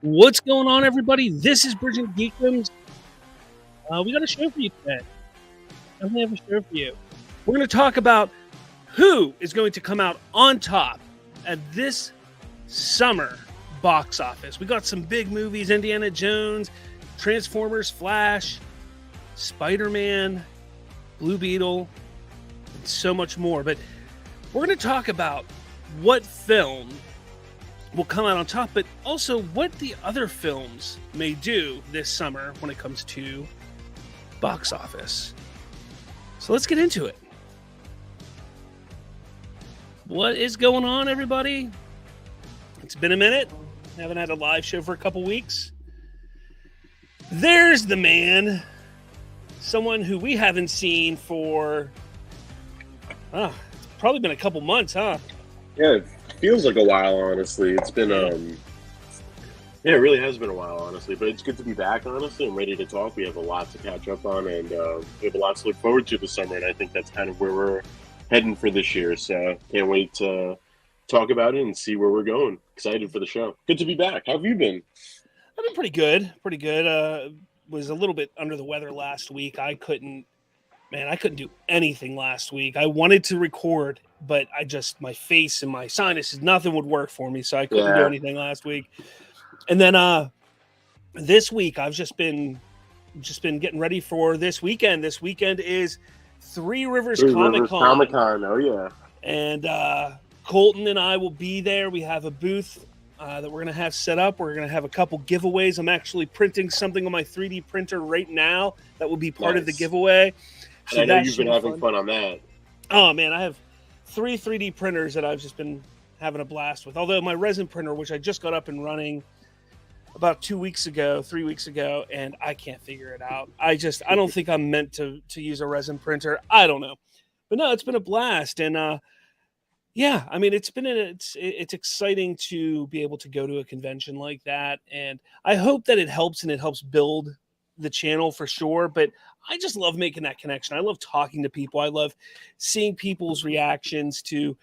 What's going on, everybody? This is BridgingTheGeekdoms. We got a show for you today. Definitely have a show for you. We're going to talk about who is going to come out on top at this summer box office. We got some big movies: Indiana Jones, Transformers, Flash, Spider-Man, Blue Beetle, and so much more. But we're going to talk about what film will come out on top, but also what the other films may do this summer when it comes to box office. So let's get into it. What is going on, everybody? It's been a minute. Haven't had a live show for a couple weeks. There's the man. Someone who we haven't seen for it's probably been a couple months, huh? Yeah, it feels like a while, honestly. It's been, it really has been a while, honestly. But it's good to be back, honestly. I'm ready to talk. We have a lot to catch up on, and we have a lot to look forward to this summer. And I think that's kind of where we're heading for this year. So can't wait to talk about it and see where we're going. Excited for the show. Good to be back. How have you been? I've been pretty good. Pretty good. Was a little bit under the weather last week. I couldn't do anything last week. I wanted to record, but my face and my sinuses, nothing would work for me, so I couldn't do anything last week. And then this week I've just been getting ready for this weekend. This weekend is Three Rivers Comic-Con. Oh yeah. And Colton and I will be there. We have a booth that we're going to have set up. We're going to have a couple giveaways. I'm actually printing something on my 3D printer right now that will be part of the giveaway. So and I know you've been having fun on that. Oh, man, I have 3 3D printers that I've just been having a blast with. Although my resin printer, which I just got up and running about 3 weeks ago, and I can't figure it out. I don't think I'm meant to use a resin printer. I don't know. But no, it's been a blast. And yeah, I mean, it's exciting to be able to go to a convention like that. And I hope that it helps build the channel for sure. But I just love making that connection. I love talking to people. I love seeing people's reactions to,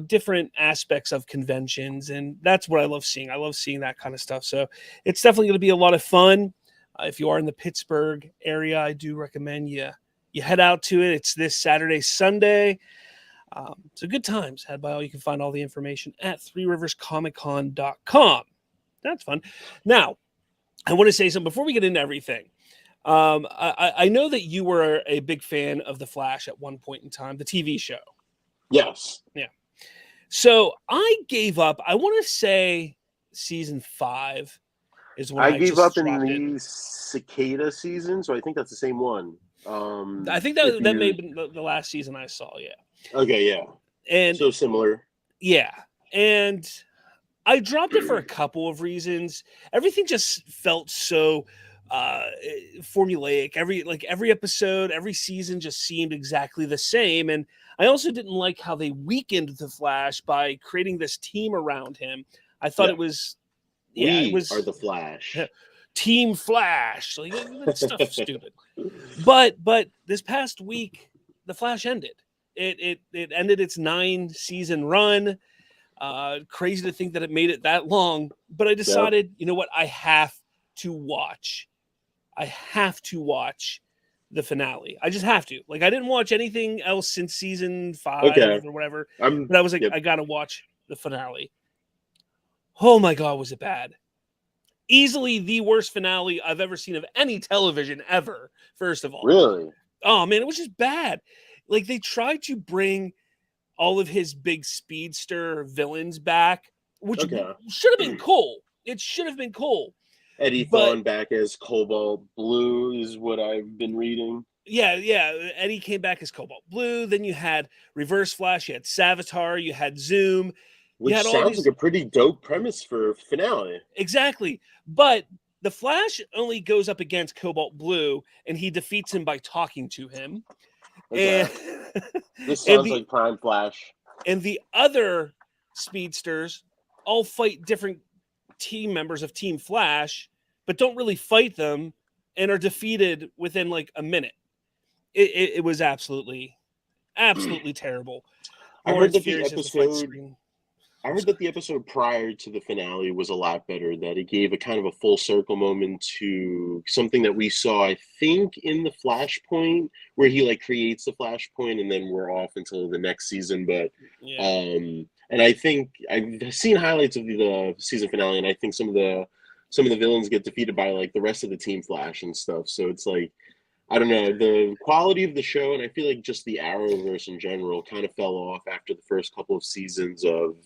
different aspects of conventions. And that's what I love seeing. I love seeing that kind of stuff. So it's definitely going to be a lot of fun. If you are in the Pittsburgh area, I do recommend you head out to it. It's this Saturday, Sunday. So good times had by all. You can find all the information at threeriverscomiccon.com. That's fun. Now, I want to say something before we get into everything. I know that you were a big fan of The Flash at one point in time, the TV show. Yes. Yeah. So I gave up. I want to say season 5 is when I gave up in the Cicada season. So I think that's the same one. I think that may have been the last season I saw. Yeah. Okay. Yeah. And so similar. Yeah. And I dropped it for a couple of reasons. Everything just felt so formulaic. Every episode, every season just seemed exactly the same. And I also didn't like how they weakened the Flash by creating this team around him. I thought it was we are the Flash. Team Flash. Like, that stuff's stupid. But this past week, the Flash ended. It ended its 9-season run. Crazy to think that it made it that long, but I decided, you know what? I have to watch the finale. I just have to. Like, I didn't watch anything else since season 5 or whatever. But I was like, I got to watch the finale. Oh my God, was it bad? Easily the worst finale I've ever seen of any television ever, first of all. Really? Oh man, it was just bad. Like, they tried to bring all of his big speedster villains back, which should have been cool. It should have been cool. Eddie Thawne back as Cobalt Blue is what I've been reading. Yeah. Eddie came back as Cobalt Blue. Then you had Reverse Flash. You had Savitar. You had Zoom. Which sounds like a pretty dope premise for a finale. Exactly. But the Flash only goes up against Cobalt Blue, and he defeats him by talking to him. Okay. And this sounds like Prime Flash. And the other speedsters all fight different team members of Team Flash, but don't really fight them and are defeated within like a minute. It was absolutely terrible. I heard that the episode I heard that the episode prior to the finale was a lot better, that it gave a kind of a full circle moment to something that we saw, I think, in the Flashpoint, where he like creates the Flashpoint and then we're off until the next season. But Yeah. and I think I've seen highlights of the season finale, and I think some of the villains get defeated by like the rest of the Team Flash and stuff. So it's like, I don't know, the quality of the show, and I feel like just the Arrowverse in general kind of fell off after the first couple of seasons of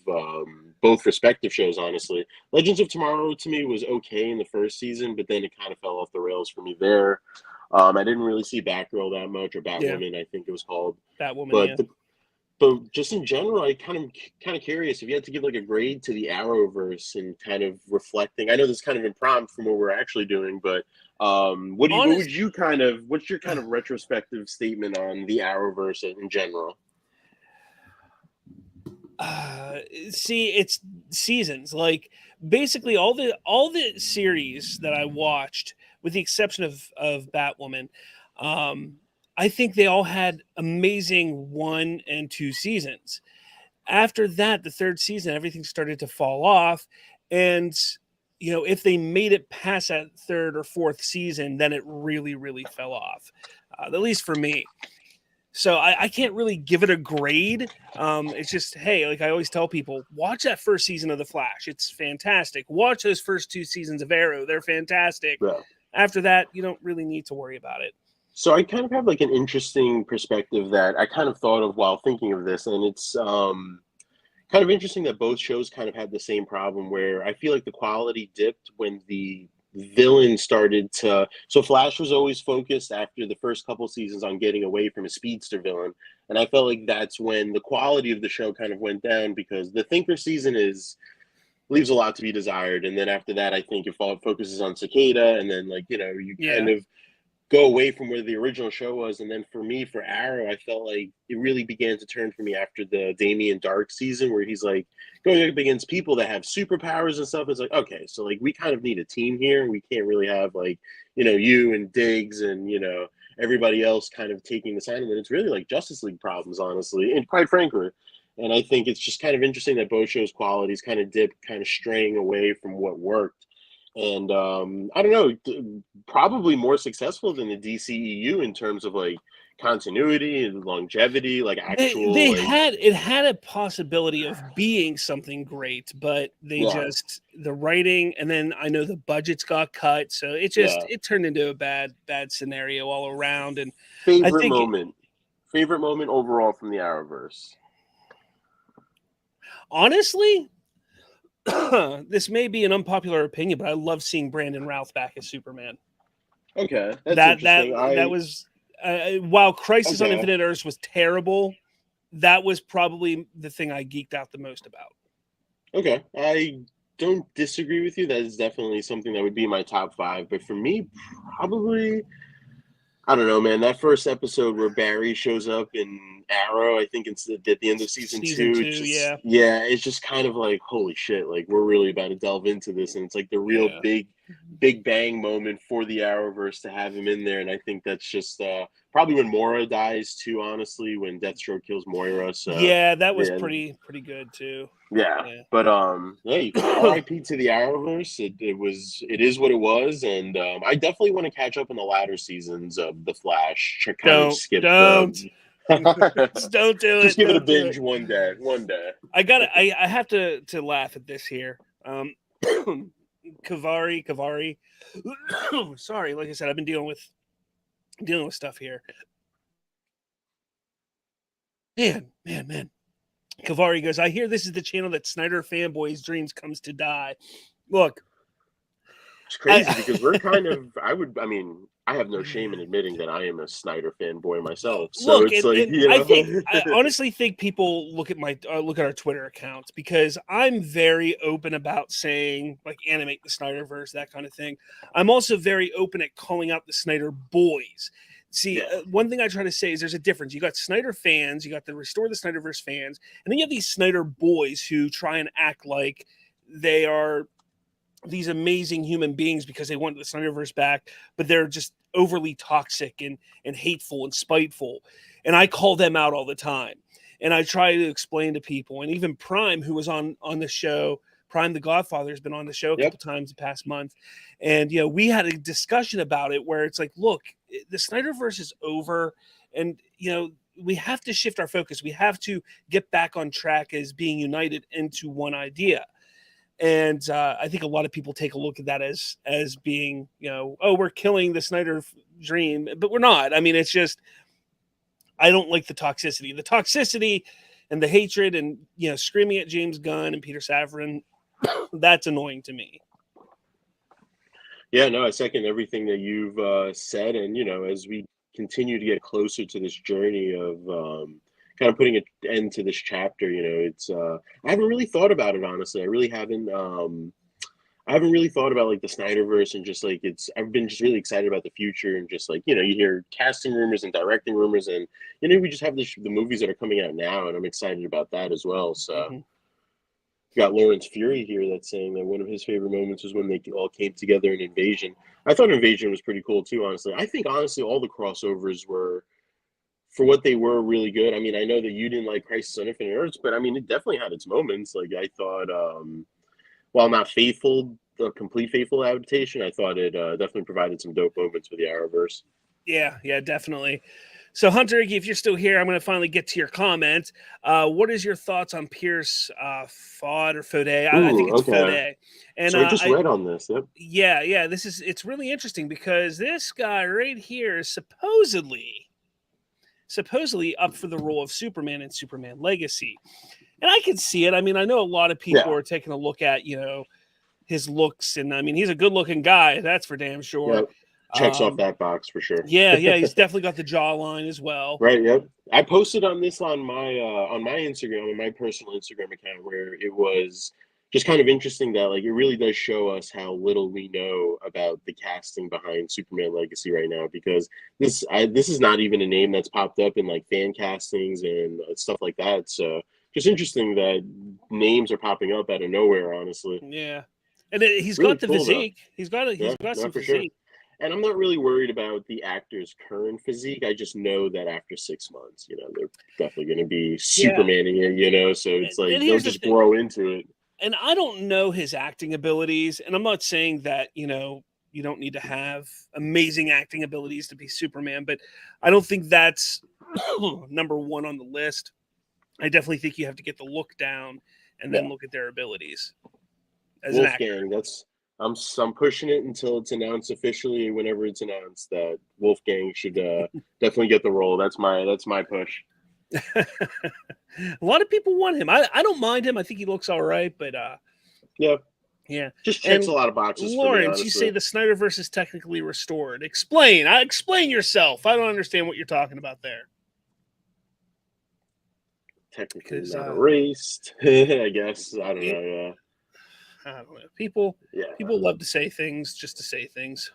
both respective shows, honestly. Legends of Tomorrow, to me, was okay in the first season, but then it kind of fell off the rails for me there. I didn't really see Batgirl that much, or Batwoman, I think it was called. Batwoman, but but just in general, I kind of curious if you had to give like a grade to the Arrowverse and kind of reflecting. I know this is kind of impromptu from what we're actually doing, but what's your kind of retrospective statement on the Arrowverse in general? See, it's seasons. Like basically all the series that I watched, with the exception of Batwoman, I think they all had amazing 1 and 2 seasons. After that, the third season, everything started to fall off. And, if they made it past that third or fourth season, then it really, really fell off, at least for me. So I can't really give it a grade. It's just, hey, like I always tell people, watch that first season of The Flash. It's fantastic. Watch those first 2 seasons of Arrow. They're fantastic. Yeah. After that, you don't really need to worry about it. So I kind of have like an interesting perspective that I kind of thought of while thinking of this, and it's kind of interesting that both shows kind of had the same problem, where I feel like the quality dipped when the villain started to. So Flash was always focused after the first couple seasons on getting away from a speedster villain, and I felt like that's when the quality of the show kind of went down, because the Thinker season leaves a lot to be desired, and then after that, I think it focuses on Cicada, and then kind of go away from where the original show was. And then for me, for Arrow, I felt like it really began to turn for me after the Damien Dark season, where he's like going up against people that have superpowers and stuff. It's like, okay, so like we kind of need a team here. We can't really have like, you and Diggs and, everybody else kind of taking the side. And then it's really like Justice League problems, honestly, and quite frankly. And I think it's just kind of interesting that both shows' qualities kind of dipped, kind of straying away from what worked. And I don't know, probably more successful than the DCEU in terms of like continuity and longevity, like actual. It had a possibility of being something great, but just the writing, and then I know the budgets got cut, so it turned into a bad scenario all around. And favorite moment overall from the Arrowverse. Honestly, this may be an unpopular opinion, but I love seeing Brandon Routh back as Superman. Okay, that was while Crisis on Infinite Earths was terrible, that was probably the thing I geeked out the most about. Okay, I don't disagree with you. That is definitely something that would be my top 5. But for me, probably, I don't know, man. That first episode where Barry shows up in Arrow, I think it's at the end of season 2. It's just kind of like, holy shit, like we're really about to delve into this, and it's like the real big bang moment for the Arrowverse to have him in there. And I think that's just probably when Moira dies too, honestly, when Deathstroke kills Moira. So that was pretty good too. But RIP to the Arrowverse. It is what it was, and I definitely want to catch up on the latter seasons of The Flash. Don't do it. Just give it a binge one day. I have to laugh at this here. Kavari. Sorry, like I said, I've been dealing with stuff here. Man. Kavari goes, I hear this is the channel that Snyder fanboys' dreams comes to die. Look, it's crazy because we're kind of. I have no shame in admitting that I am a Snyder fanboy myself. So I honestly think people look at our Twitter accounts, because I'm very open about saying like animate the Snyderverse, that kind of thing. I'm also very open at calling out the Snyder boys. See, one thing I try to say is there's a difference. You got Snyder fans, you got the Restore the Snyderverse fans, and then you have these Snyder boys who try and act like they are these amazing human beings because they want the Snyderverse back, but they're just overly toxic and hateful and spiteful. And I call them out all the time. And I try to explain to people, and even Prime, who was on the show, Prime the Godfather, has been on the show a couple times the past month. And, we had a discussion about it where it's like, look, the Snyderverse is over. And, we have to shift our focus. We have to get back on track as being united into one idea. And I think a lot of people take a look at that as being, oh, we're killing the Snyder dream, but we're not. I mean, it's just, I don't like the toxicity and the hatred and, screaming at James Gunn and Peter Safran. That's annoying to me. Yeah, no, I second everything that you've said. And, as we continue to get closer to this journey of kind of putting an end to this chapter, it's I haven't really thought about it, honestly. I really haven't. I haven't really thought about like the Snyderverse, and just like I've been just really excited about the future, and just like, you hear casting rumors and directing rumors, and we just have the movies that are coming out now, and I'm excited about that as well. So got Lawrence Fury here that's saying that one of his favorite moments was when they all came together in Invasion. I thought Invasion was pretty cool too, honestly. I think honestly all the crossovers were, for what they were, really good. I mean, I know that you didn't like Crisis on Infinite Earths, but I mean, it definitely had its moments. Like, I thought, while not faithful, the complete faithful adaptation, I thought it definitely provided some dope moments for the Arrowverse. Yeah, definitely. So, Hunter, if you're still here, I'm going to finally get to your comment. What is your thoughts on Pierce Fod or Fode? I think it's Fode. And so I just read on this. Yep. Yeah. It's really interesting because this guy right here is supposedly up for the role of Superman in Superman Legacy. And I can see it. I mean, I know a lot of people are taking a look at, his looks. And I mean, he's a good looking guy. That's for damn sure. Yep. Checks off that box for sure. Yeah. He's definitely got the jawline as well. Right. Yep. I posted on this on my Instagram, on my personal Instagram account, where it was just kind of interesting that like it really does show us how little we know about the casting behind Superman Legacy right now, because this is not even a name that's popped up in like fan castings and stuff like that. So just interesting that names are popping up out of nowhere, honestly. Yeah. And he's really got the physique. Though. He's got some physique. Sure. And I'm not really worried about the actor's current physique. I just know that after 6 months, they're definitely going to be Supermaning it, so it's like they'll just grow into it. And I don't know his acting abilities, and I'm not saying that, you don't need to have amazing acting abilities to be Superman, but I don't think that's number one on the list. I definitely think you have to get the look down and then look at their abilities as an actor. I'm pushing it until it's announced officially, whenever it's announced, that Wolfgang should definitely get the role. That's my push. A lot of people want him. I don't mind him. I think he looks all right, but yeah, just checks a lot of boxes. Lawrence, you say the Snyderverse is technically restored. Explain yourself. I don't understand what you're talking about there. Technically not erased, I guess. I don't know. Yeah. I don't know. People love to say things just to say things.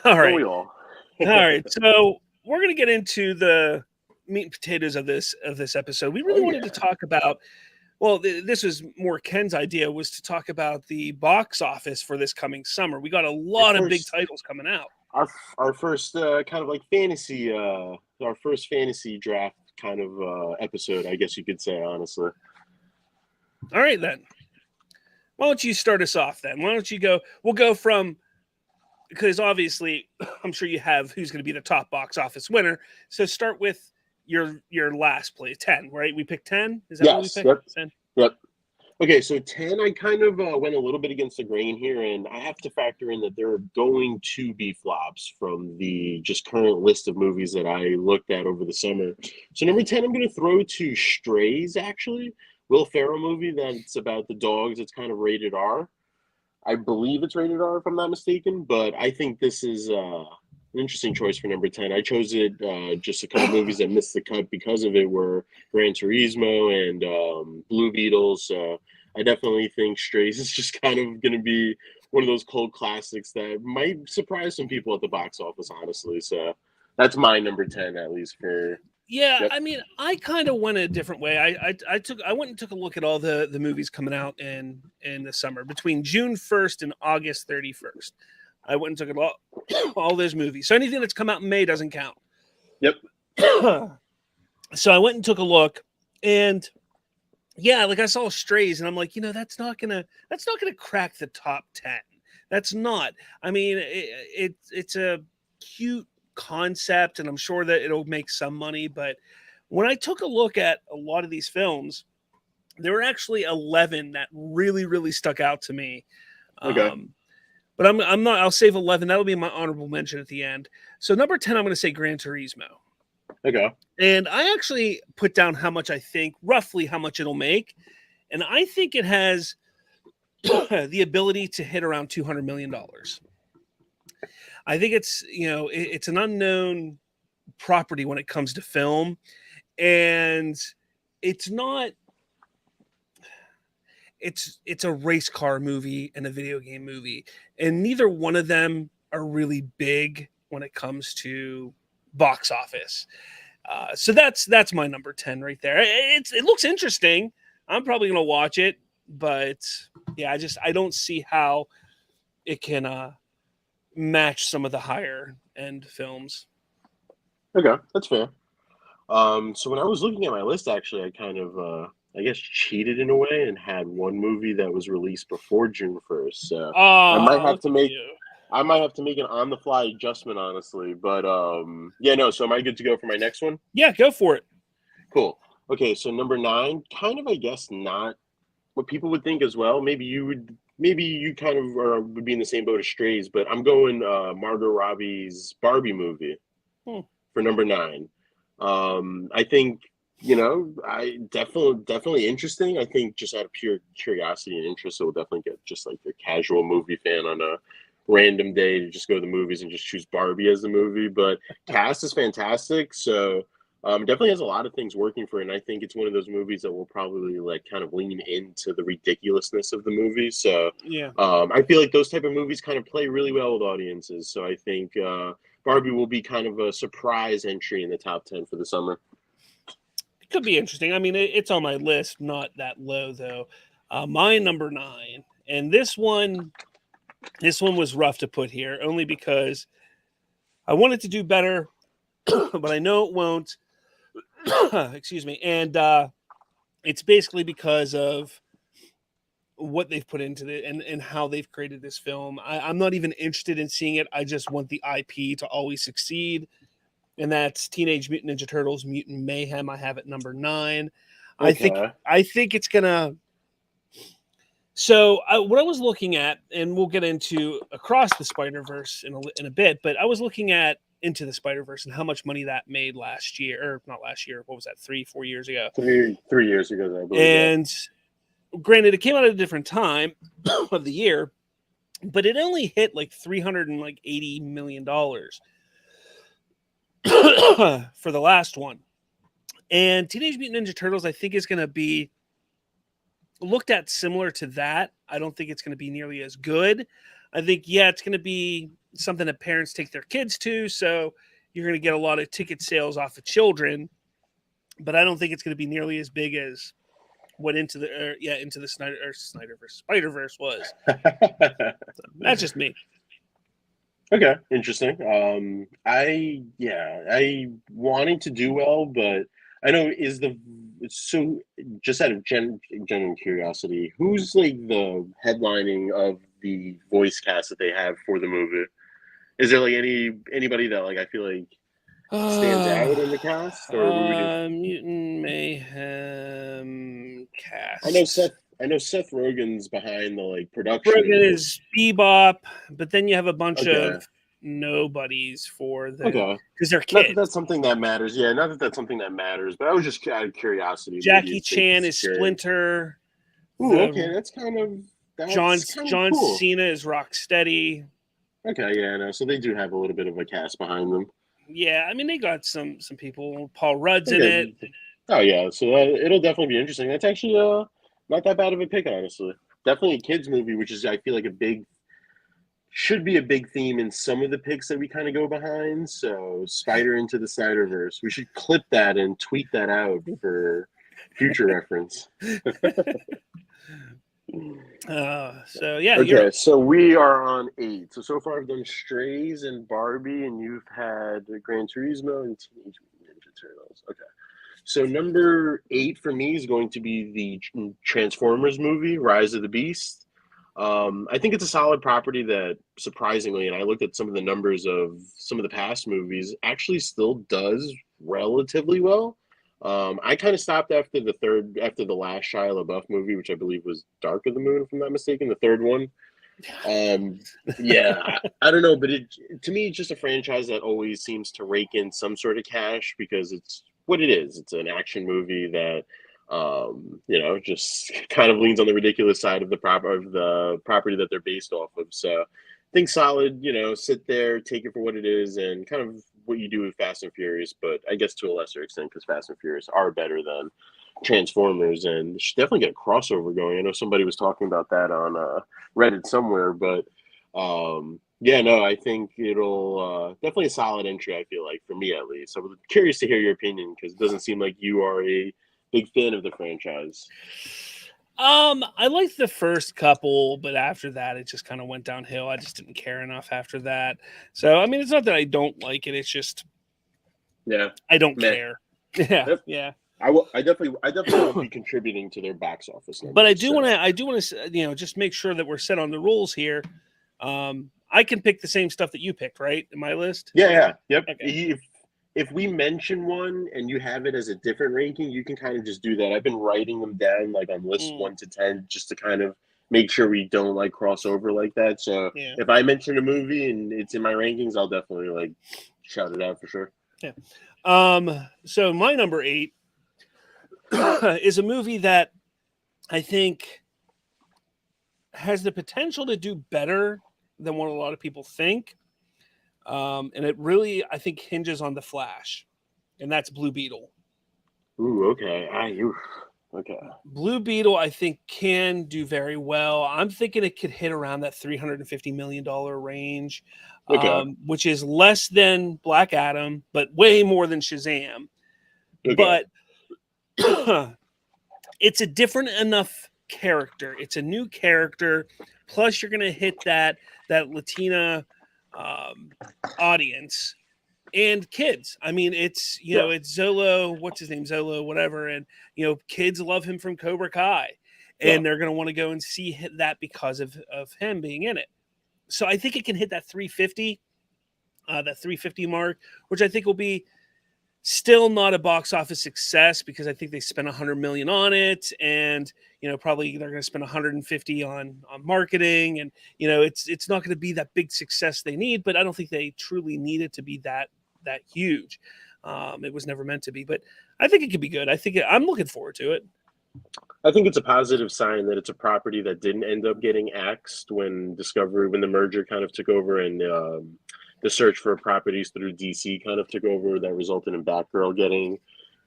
All right. We all. All right. So we're going to get into the meat and potatoes of this episode. We really wanted to talk about, well, this was more Ken's idea, was to talk about the box office for this coming summer. We got a lot of big titles coming out. Our first kind of like fantasy, our first fantasy draft kind of episode, I guess you could say, honestly. All right, then. Why don't you start us off then? Why don't you go? We'll go from, because obviously I'm sure you have who's going to be the top box office winner. So start with your last place, 10, right? We picked 10. Is that what we picked? Yep. 10? Yep. Okay, so 10, I kind of went a little bit against the grain here, and I have to factor in that there are going to be flops from the just current list of movies that I looked at over the summer. So number 10, I'm going to throw to Strays, actually. Will Ferrell movie that's about the dogs. It's kind of rated R. I believe it's rated R if I'm not mistaken, but I think this is an interesting choice for number 10. I chose it, just a couple movies that missed the cut because of it were Gran Turismo and Blue Beetles. I definitely think Strays is just kind of going to be one of those cult classics that might surprise some people at the box office, honestly. So that's my number 10, at least for... Yeah, yep. I mean, I kind of went a different way. I went and took a look at all the movies coming out in the summer between June 1st and August 31st. I went and took a look at all those movies. So anything that's come out in May doesn't count. Yep. So I went and took a look, And yeah, like I saw Strays, and I'm like, that's not gonna crack the top 10. That's not. I mean, it's a cute concept, and I'm sure that it'll make some money. But when I took a look at a lot of these films, there were actually 11 that really, really stuck out to me. Okay. But I'm not. I'll save 11. That'll be my honorable mention at the end. So number 10, I'm going to say Gran Turismo. Okay. And I actually put down roughly how much it'll make, and I think it has the ability to hit around $200 million. I think it's an unknown property when it comes to film, and it's not. It's a race car movie and a video game movie, and neither one of them are really big when it comes to box office. So that's my number 10 right there. It looks interesting. I'm probably gonna watch it, but yeah, I don't see how it can match some of the higher end films. Okay, that's fair. So when I was looking at my list, actually, I kind of, I guess, cheated in a way and had one movie that was released before June 1st. So I might have to make, I might have to make an on-the-fly adjustment, honestly. But yeah, no. So am I good to go for my next one? Yeah, go for it. Cool. Okay, so number 9, kind of, I guess, not what people would think as well. Maybe you kind of would be in the same boat as Strays, but I'm going Margot Robbie's Barbie movie for number 9. I think, I definitely interesting. I think just out of pure curiosity and interest, it will definitely get just like a casual movie fan on a random day to just go to the movies and just choose Barbie as the movie. But cast is fantastic, so definitely has a lot of things working for it. And I think it's one of those movies that will probably like kind of lean into the ridiculousness of the movie. So Yeah, I feel like those type of movies kind of play really well with audiences. So I think Barbie will be kind of a surprise entry in the top 10 for the summer. it could be interesting. I mean, it's on my list, not that low though. My number 9, and this one was rough to put here, only because I wanted to do better, but I know it won't. Excuse me. And it's basically because of what they've put into it and how they've created this film. I'm not even interested in seeing it. I just want the IP to always succeed. And that's Teenage Mutant Ninja Turtles Mutant Mayhem. I have it number 9. Okay. I think it's gonna. So what I was looking at, and we'll get into Across the Spider-Verse in a bit, but I was looking at Into the Spider-Verse and how much money that made last year, or not last year. What was that? 3-4 years ago. 3 years ago, I believe. And granted, it came out at a different time of the year, but it only hit like $380 million for the last one. And Teenage Mutant Ninja Turtles, I think, is going to be looked at similar to that. I don't think it's going to be nearly as good. I think, yeah, it's going to be something that parents take their kids to, so you're going to get a lot of ticket sales off of children, but I don't think it's going to be nearly as big as what Into the Spider-Verse was. So that's just me. Okay, interesting. I wanting to do well, but I know so just out of genuine curiosity, who's like the headlining of the voice cast that they have for the movie? Is there like anybody that like I feel like stands out in the cast, or who would you? Mutant Mayhem cast? I know Seth Rogen's behind the like production. Rogen is Bebop, but then you have a bunch of nobodies for the because they're kids. Not that that's something that matters. Yeah, not that that's something that matters, but I was just out of curiosity. Jackie Chan is Splinter. Ooh, okay, that's kind of John cool. Cena is Rocksteady. Okay, yeah, no, so they do have a little bit of a cast behind them. Yeah, I mean they got some people. Paul Rudd's in it. Oh yeah, so it'll definitely be interesting. That's actually not that bad of a pick, honestly. Definitely a kids movie, which is I feel like should be a big theme in some of the picks that we kind of go behind. So Spider Into the Snyderverse. We should clip that and tweet that out for future reference. So yeah. Okay, so we are on 8. So far I've done Strays and Barbie, and you've had Gran Turismo and Teenage Mutant Ninja Turtles. Okay. So number 8 for me is going to be the Transformers movie, Rise of the Beast. I think it's a solid property that surprisingly, and I looked at some of the numbers of some of the past movies, actually still does relatively well. I kind of stopped after the last Shia LaBeouf movie, which I believe was Dark of the Moon, if I'm not mistaken, the third one. Yeah, I don't know, but to me, it's just a franchise that always seems to rake in some sort of cash because it's what it is. It's an action movie that, just kind of leans on the ridiculous side of the property that they're based off of. So, I think solid. Sit there, take it for what it is, and kind of what you do with Fast and Furious. But I guess to a lesser extent, because Fast and Furious are better than Transformers, and should definitely get a crossover going. I know somebody was talking about that on Reddit somewhere, but yeah, no, I think it'll definitely a solid entry. I feel like for me at least. I'm curious to hear your opinion because it doesn't seem like you are a big fan of the franchise. I liked the first couple, but after that, it just kind of went downhill. I just didn't care enough after that. So, I mean, it's not that I don't like it. It's just, I don't care. Yeah. I definitely won't be contributing to their box office numbers. But I do want to, just make sure that we're set on the rules here. I can pick the same stuff that you picked, right? In my list. Yeah. Yep. Okay. If we mention one and you have it as a different ranking, you can kind of just do that. I've been writing them down like on list 1 to 10 just to kind of make sure we don't like cross over like that. So if I mention a movie and it's in my rankings, I'll definitely like shout it out for sure. Yeah. So my number 8 is a movie that I think has the potential to do better than what a lot of people think. And it really, I think, hinges on The Flash, and that's Blue Beetle. Ooh, okay. Okay. Blue Beetle, I think, can do very well. I'm thinking it could hit around that $350 million range, which is less than Black Adam, but way more than Shazam. Okay. But it's a different enough character. It's a new character. Plus, you're going to hit that Latina audience and kids. I mean, it's it's Zolo, what's his name, Zolo, whatever, and kids love him from Cobra Kai, and they're going to want to go and see that because of him being in it. So I think it can hit that 350 mark, which I think will be still not a box office success because I think they spent $100 million on it, and probably they're going to spend 150 on marketing, and it's not going to be that big success they need. But I don't think they truly need it to be that huge. It was never meant to be, but I think it could be good. I'm looking forward to it. I think it's a positive sign that it's a property that didn't end up getting axed when the merger kind of took over, and the search for properties through DC kind of took over that resulted in Batgirl getting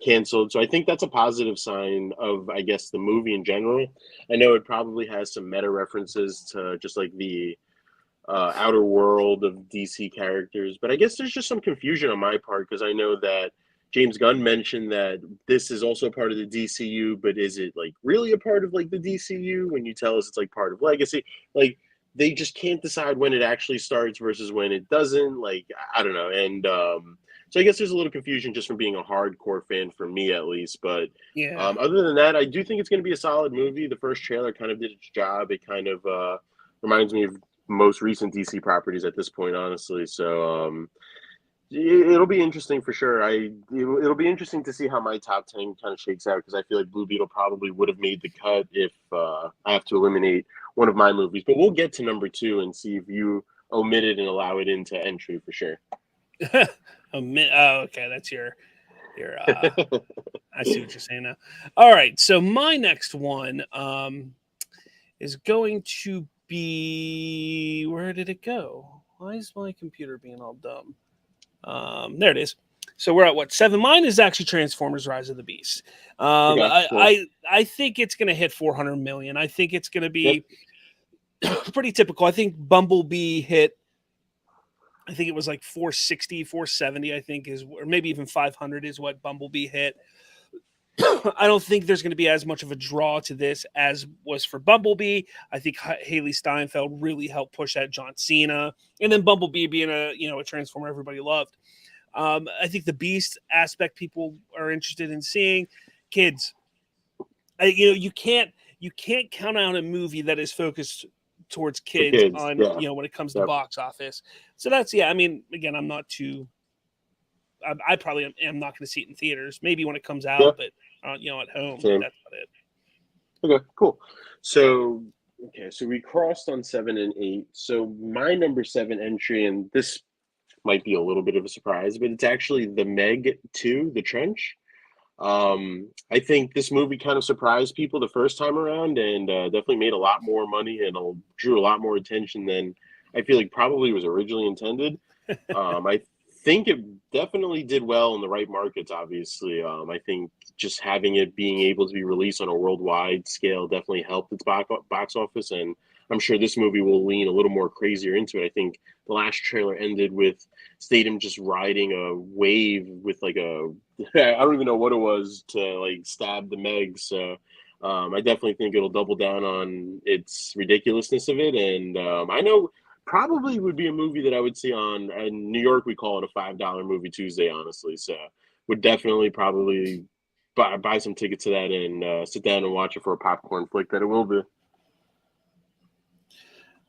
canceled. So I think that's a positive sign of, I guess, the movie in general. I know it probably has some meta references to just like the outer world of DC characters, but I guess there's just some confusion on my part because I know that James Gunn mentioned that this is also part of the DCU, but is it like really a part of like the DCU when you tell us it's like part of Legacy? Like, they just can't decide when it actually starts versus when it doesn't. Like, I don't know. And so I guess there's a little confusion just from being a hardcore fan for me, at least. But other than that, I do think it's going to be a solid movie. The first trailer kind of did its job. It kind of reminds me of most recent DC properties at this point, honestly. So it'll be interesting for sure. It'll be interesting to see how my top 10 kind of shakes out because I feel like Blue Beetle probably would have made the cut if I have to eliminate one of my movies. But we'll get to number 2 and see if you omit it and allow it into entry for sure. Okay, that's your I see what you're saying now. All right, so my next one is going to be, where did it go? Why is my computer being all dumb? There it is. So we're at what, 7? Mine is actually Transformers: Rise of the Beast. I think it's going to hit 400 million. I think it's going to be pretty typical. I think Bumblebee hit, I think it was like 460, 470, I think is, or maybe even 500 is what Bumblebee hit. I don't think there's going to be as much of a draw to this as was for Bumblebee. I think Haley Steinfeld really helped push that John Cena, and then Bumblebee being a Transformer everybody loved. I think the Beast aspect people are interested in seeing. Kids, you can't count out a movie that is focused towards kids, on when it comes to box office. So that's I mean, again, I'm not too. I probably am not going to see it in theaters. Maybe when it comes out, but at home. But that's about it. Okay, cool. So we crossed on 7 and 8. So my number 7 entry, and this might be a little bit of a surprise, but it's actually The Meg 2, The Trench. I think this movie kind of surprised people the first time around, and definitely made a lot more money and drew a lot more attention than I feel like probably was originally intended. I think it definitely did well in the right markets, obviously. I think just having it being able to be released on a worldwide scale definitely helped its box office, and I'm sure this movie will lean a little more crazier into it. I think the last trailer ended with Statham just riding a wave with like I don't even know what it was to like stab the Meg. So I definitely think it'll double down on its ridiculousness of it. And I know probably would be a movie that I would see on, in New York, we call it a $5 movie Tuesday, honestly. So would definitely probably buy some tickets to that and sit down and watch it for a popcorn flick that it will be.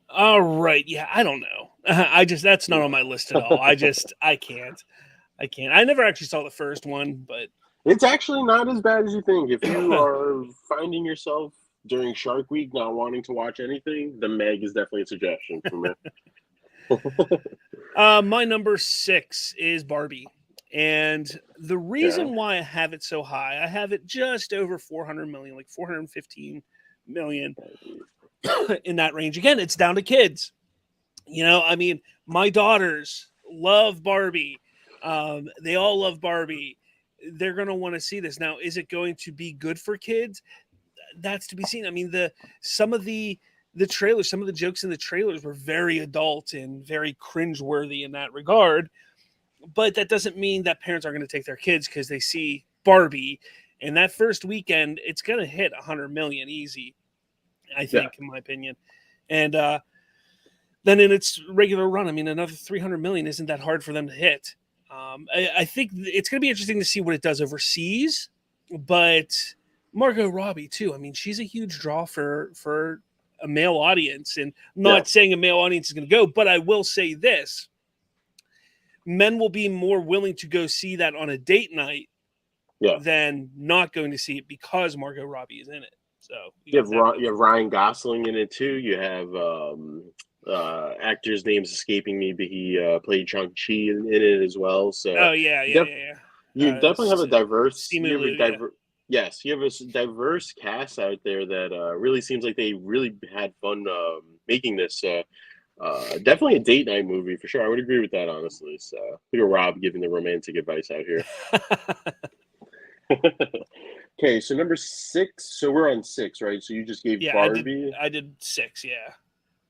All right. Yeah, I don't know. That's not on my list at all. I can't. I never actually saw the first one, but it's actually not as bad as you think. If you are finding yourself during Shark Week not wanting to watch anything, The Meg is definitely a suggestion for me. My number 6 is Barbie. And the reason why I have it so high, I have it just over 400 million, like 415 million in that range. Again, it's down to kids. I mean, my daughters love Barbie. They all love Barbie. They're going to want to see this. Now, is it going to be good for kids? That's to be seen. I mean, some of the trailers, some of the jokes in the trailers were very adult and very cringeworthy in that regard. But that doesn't mean that parents are going to take their kids because they see Barbie. And that first weekend, it's going to hit 100 million easy, I think, in my opinion. And then in its regular run, I mean, another 300 million isn't that hard for them to hit. I think it's going to be interesting to see what it does overseas. But Margot Robbie, too. I mean, she's a huge draw for a male audience. And I'm not saying a male audience is going to go, but I will say this. Men will be more willing to go see that on a date night than not going to see it because Margot Robbie is in it. So you have Ryan Gosling in it too. You have actor's name's escaping me, but he played Shang-Chi in it as well. So you definitely have a diverse. Yes, you have a diverse cast out there that really seems like they really had fun making this. Definitely a date night movie for sure. I would agree with that, honestly. So look at Rob giving the romantic advice out here. Okay, so number 6. So we're on 6, right? So you just gave Barbie. I did 6, yeah.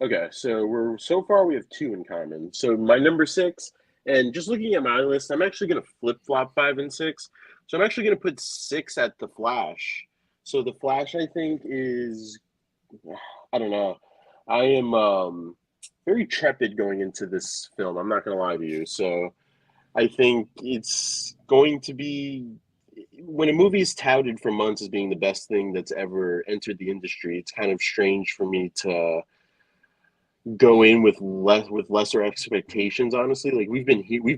Okay, so so far we have 2 in common. So my number 6, and just looking at my list, I'm actually going to flip-flop 5 and 6. So I'm actually going to put 6 at The Flash. So The Flash, I think, is, I don't know. I am very trepid going into this film. I'm not going to lie to you. So I think it's going to be, when a movie is touted for months as being the best thing that's ever entered the industry, it's kind of strange for me to go in with lesser expectations. Honestly, like we've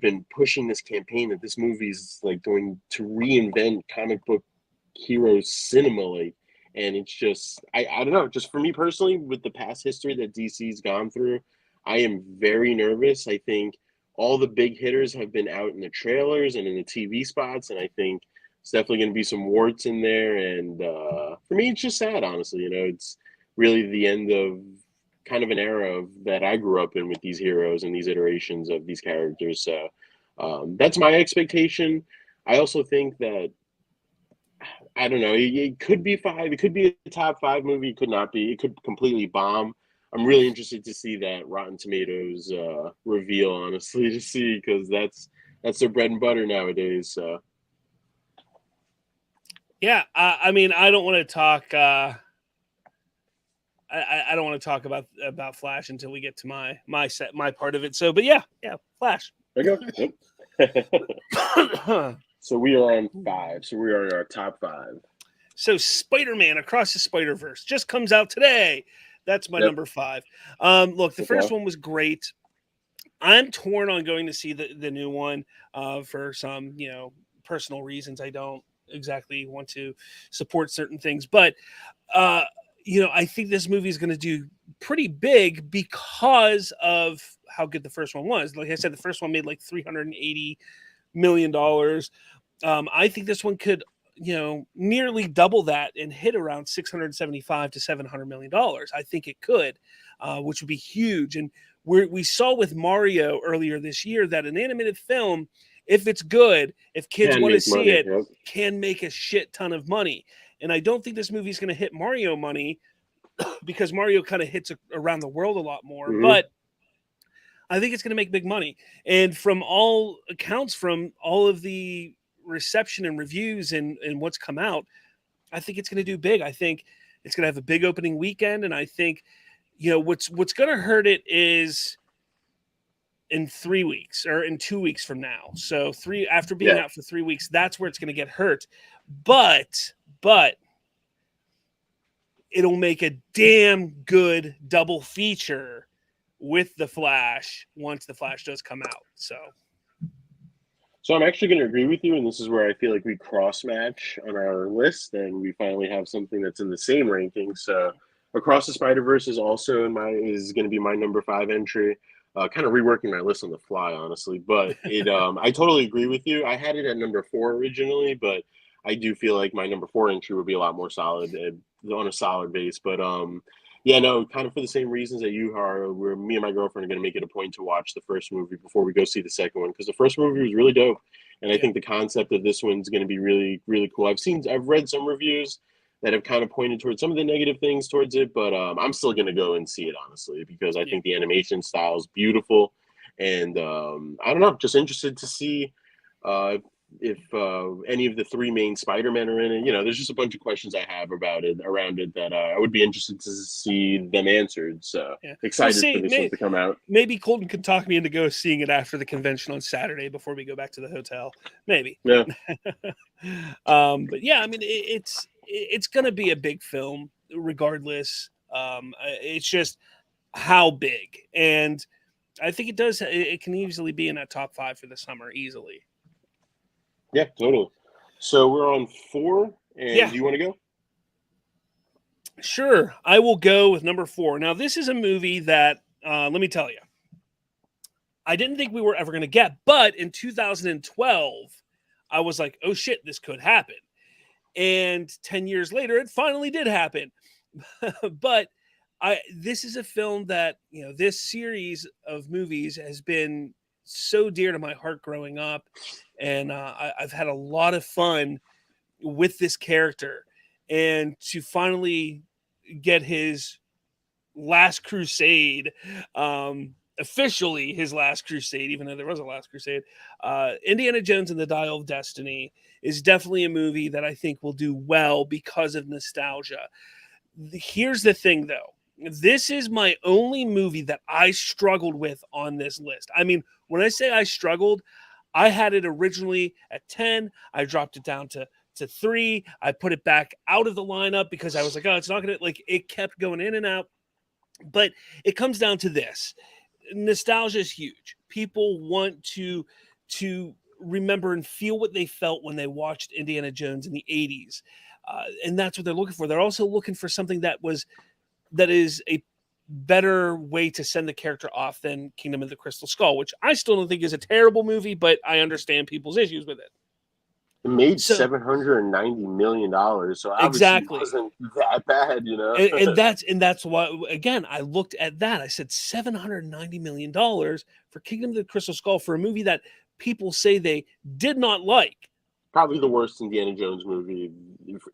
been pushing this campaign that this movie is like going to reinvent comic book heroes cinema, like, and it's just I don't know. Just for me personally, with the past history that DC's gone through, I am very nervous. I think all the big hitters have been out in the trailers and in the TV spots, and I think it's definitely going to be some warts in there. And for me, it's just sad, honestly. It's really the end of kind of an era that I grew up in with these heroes and these iterations of these characters. So that's my expectation. I also think that, I don't know, it could be 5. It could be a top 5 movie. It could not be. It could completely bomb. I'm really interested to see that Rotten Tomatoes reveal, honestly, to see, because that's their bread and butter nowadays. So. Yeah, I mean, I don't want to talk. I don't want to talk about Flash until we get to my part of it. So, but yeah, Flash. There you go. Yep. So we are on 5. So we are in our top 5. So Spider-Man Across the Spider-Verse just comes out today. That's my number 5. Look, the first one was great. I'm torn on going to see the new one for some, personal reasons. I don't exactly want to support certain things, but I think this movie is going to do pretty big because of how good the first one was. Like I said, the first one made like $380 million. I think this one could, nearly double that and hit around $675 to $700 million. I think it could, which would be huge. And we saw with Mario earlier this year that an animated film, if it's good, if kids want to see it, can make a shit ton of money. And I don't think this movie is going to hit Mario money because Mario kind of hits around the world a lot more. Mm-hmm. But I think it's going to make big money. And from all accounts, from all of the reception and reviews and what's come out, I think it's going to do big. I think it's going to have a big opening weekend. And I think, what's going to hurt it is in 3 weeks or in 2 weeks from now. So after being out for 3 weeks, that's where it's going to get hurt. But it'll make a damn good double feature with The Flash once The Flash does come out. So I'm actually going to agree with you, and this is where I feel like we cross-match on our list, and we finally have something that's in the same ranking. So Across the Spider-Verse is also is going to be my number 5 entry. Kind of reworking my list on the fly, honestly, but I totally agree with you. I had it at number 4 originally, but I do feel like my number 4 entry would be a lot more solid on a solid base. But kind of for the same reasons that you are, where me and my girlfriend are going to make it a point to watch the first movie before we go see the second one, because the first movie was really dope, and I think the concept of this one's going to be really, really cool. I've read some reviews that have kind of pointed towards some of the negative things towards it, but I'm still going to go and see it, honestly, because I think the animation style is beautiful, and I don't know, just interested to see if any of the 3 main Spider-Men are in it. There's just a bunch of questions I have around it that I would be interested to see them answered. So excited for this one to come out. Maybe Colton could talk me into go seeing it after the convention on Saturday before we go back to the hotel. Maybe. Yeah. But yeah, I mean, it's going to be a big film regardless. It's just how big, and I think it can easily be in that top 5 for the summer easily. Yeah, totally. So we're on 4, and do you want to go? Sure. I will go with number 4. Now, this is a movie that, let me tell you, I didn't think we were ever going to get, but in 2012, I was like, oh shit, this could happen. And 10 years later, it finally did happen. But this is a film that, this series of movies has been so dear to my heart growing up. And I've had a lot of fun with this character. And to finally get his last crusade, officially his last crusade, even though there was a last crusade, Indiana Jones and the Dial of Destiny is definitely a movie that I think will do well because of nostalgia. Here's the thing, though. This is my only movie that I struggled with on this list. I mean, when I say I struggled, I had it originally at 10. I dropped it down to 3. I put it back out of the lineup because I was like, oh, it's not going to, it kept going in and out. But it comes down to this. Nostalgia is huge. People want to remember and feel what they felt when they watched Indiana Jones in the 80s. And that's what they're looking for. They're also looking for something that is a better way to send the character off than Kingdom of the Crystal Skull, which I still don't think is a terrible movie, but I understand people's issues with it. It made $790 million, so obviously it wasn't that bad, And that's why, again, I looked at that. I said $790 million for Kingdom of the Crystal Skull for a movie that people say they did not like. Probably the worst Indiana Jones movie.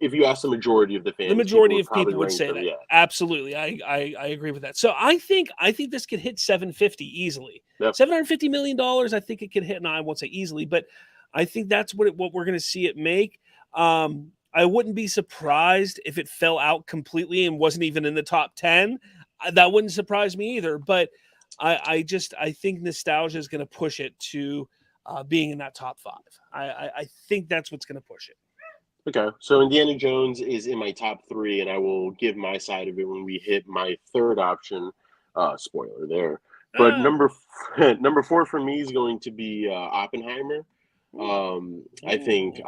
If you ask the majority of the fans, the majority of people would say that. Yeah. Absolutely, I agree with that. So I think this could hit 750 easily. Yep. $750 million. I think it could hit. And I won't say easily, but I think that's what we're going to see it make. I wouldn't be surprised if it fell out completely and wasn't even in the top 10. That wouldn't surprise me either. But I think nostalgia is going to push it to being in that top 5. I think that's what's going to push it. Okay, so Indiana Jones is in my top 3, and I will give my side of it when we hit my third option. Spoiler there. But number 4 for me is going to be Oppenheimer. I think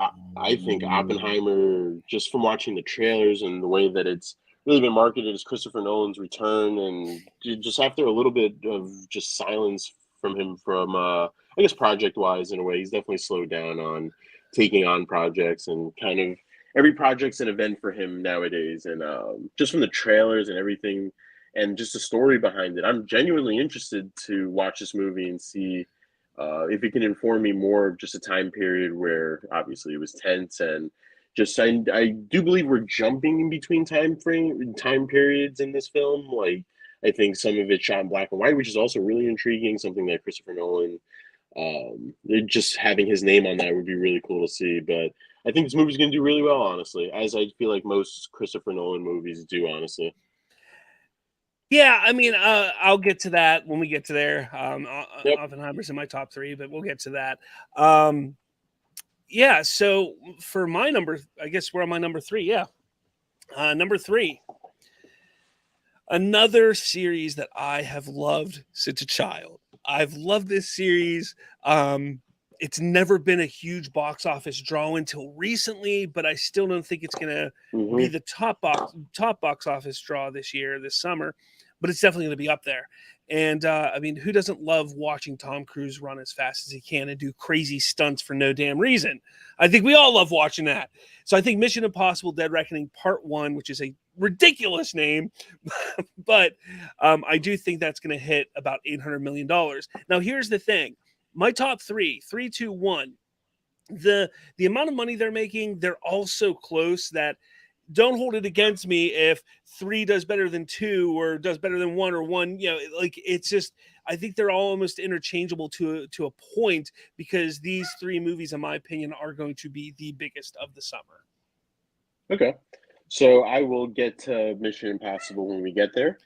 Oppenheimer, just from watching the trailers and the way that it's really been marketed as Christopher Nolan's return, and just after a little bit of just silence from him from I guess project wise, in a way, he's definitely slowed down on taking on projects, and kind of every project's an event for him nowadays. And just from the trailers and everything, and just the story behind it, I'm genuinely interested to watch this movie and see if it can inform me more of just a time period where obviously it was tense, and just I do believe we're jumping in between time periods in this film. Like, I think some of it's shot in black and white, which is also really intriguing. Something that Christopher Nolan, just having his name on that would be really cool to see. But I think this movie's going to do really well, honestly, as I feel like most Christopher Nolan movies do, honestly. Yeah, I mean, I'll get to that when we get to there. Yep. Oppenheimer's in my top 3, but we'll get to that. Yeah, so for my number, I guess we're on my number 3. Yeah. Number 3. Another series that I have loved since a child. I've loved this series. It's never been a huge box office draw until recently, but I still don't think it's going to be the top box office draw this summer, but it's definitely going to be up there. And I mean, who doesn't love watching Tom Cruise run as fast as he can and do crazy stunts for no damn reason? I think we all love watching that. So I think Mission Impossible Dead Reckoning Part 1, which is a ridiculous name, but I do think that's going to hit about $800 million. Now, here's the thing. My top 3, 3, 2, 1, the amount of money they're making, they're all so close that don't hold it against me if 3 does better than 2 or does better than 1 or 1. You know, like, it's just, I think they're all almost interchangeable to a point, because these 3 movies, in my opinion, are going to be the biggest of the summer. Okay. So I will get to Mission Impossible when we get there.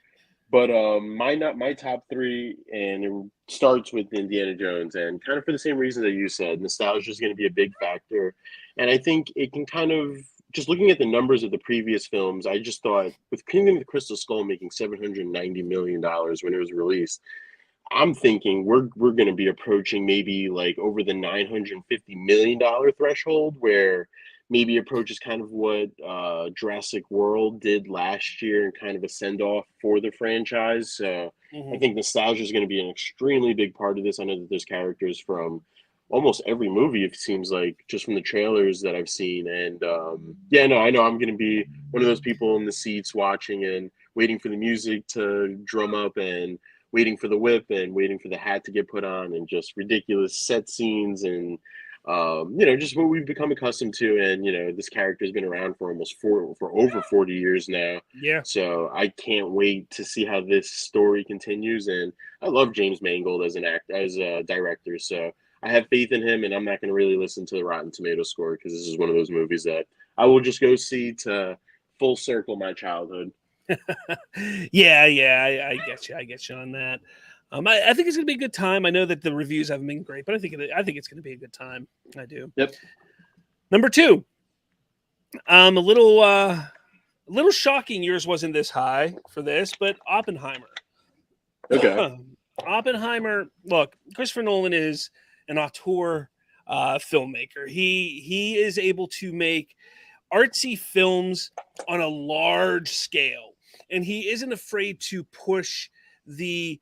But my top 3, and it starts with Indiana Jones, and kind of for the same reason that you said, nostalgia is going to be a big factor. And I think it can kind of, just looking at the numbers of the previous films, I just thought with Kingdom of the Crystal Skull making $790 million when it was released, I'm thinking we're going to be approaching maybe like over the $950 million threshold, where maybe approaches kind of what Jurassic World did last year, and kind of a send-off for the franchise. So I think nostalgia is going to be an extremely big part of this. I know that there's characters from almost every movie, it seems like, just from the trailers that I've seen. And I know I'm going to be one of those people in the seats watching and waiting for the music to drum up, and waiting for the whip, and waiting for the hat to get put on, and just ridiculous set scenes, and just what we've become accustomed to. And this character has been around for over 40 years now. Yeah. So I can't wait to see how this story continues. And I love James Mangold as a director. So I have faith in him, and I'm not going to really listen to the Rotten Tomatoes score, because this is one of those movies that I will just go see to full circle my childhood. Yeah, I get you on that. I think it's going to be a good time. I know that the reviews haven't been great, but I think it's going to be a good time. I do. Yep. Number 2, a little shocking yours wasn't this high for this, but Oppenheimer. Okay. Oppenheimer. Look, Christopher Nolan is an auteur filmmaker. He is able to make artsy films on a large scale, and he isn't afraid to push the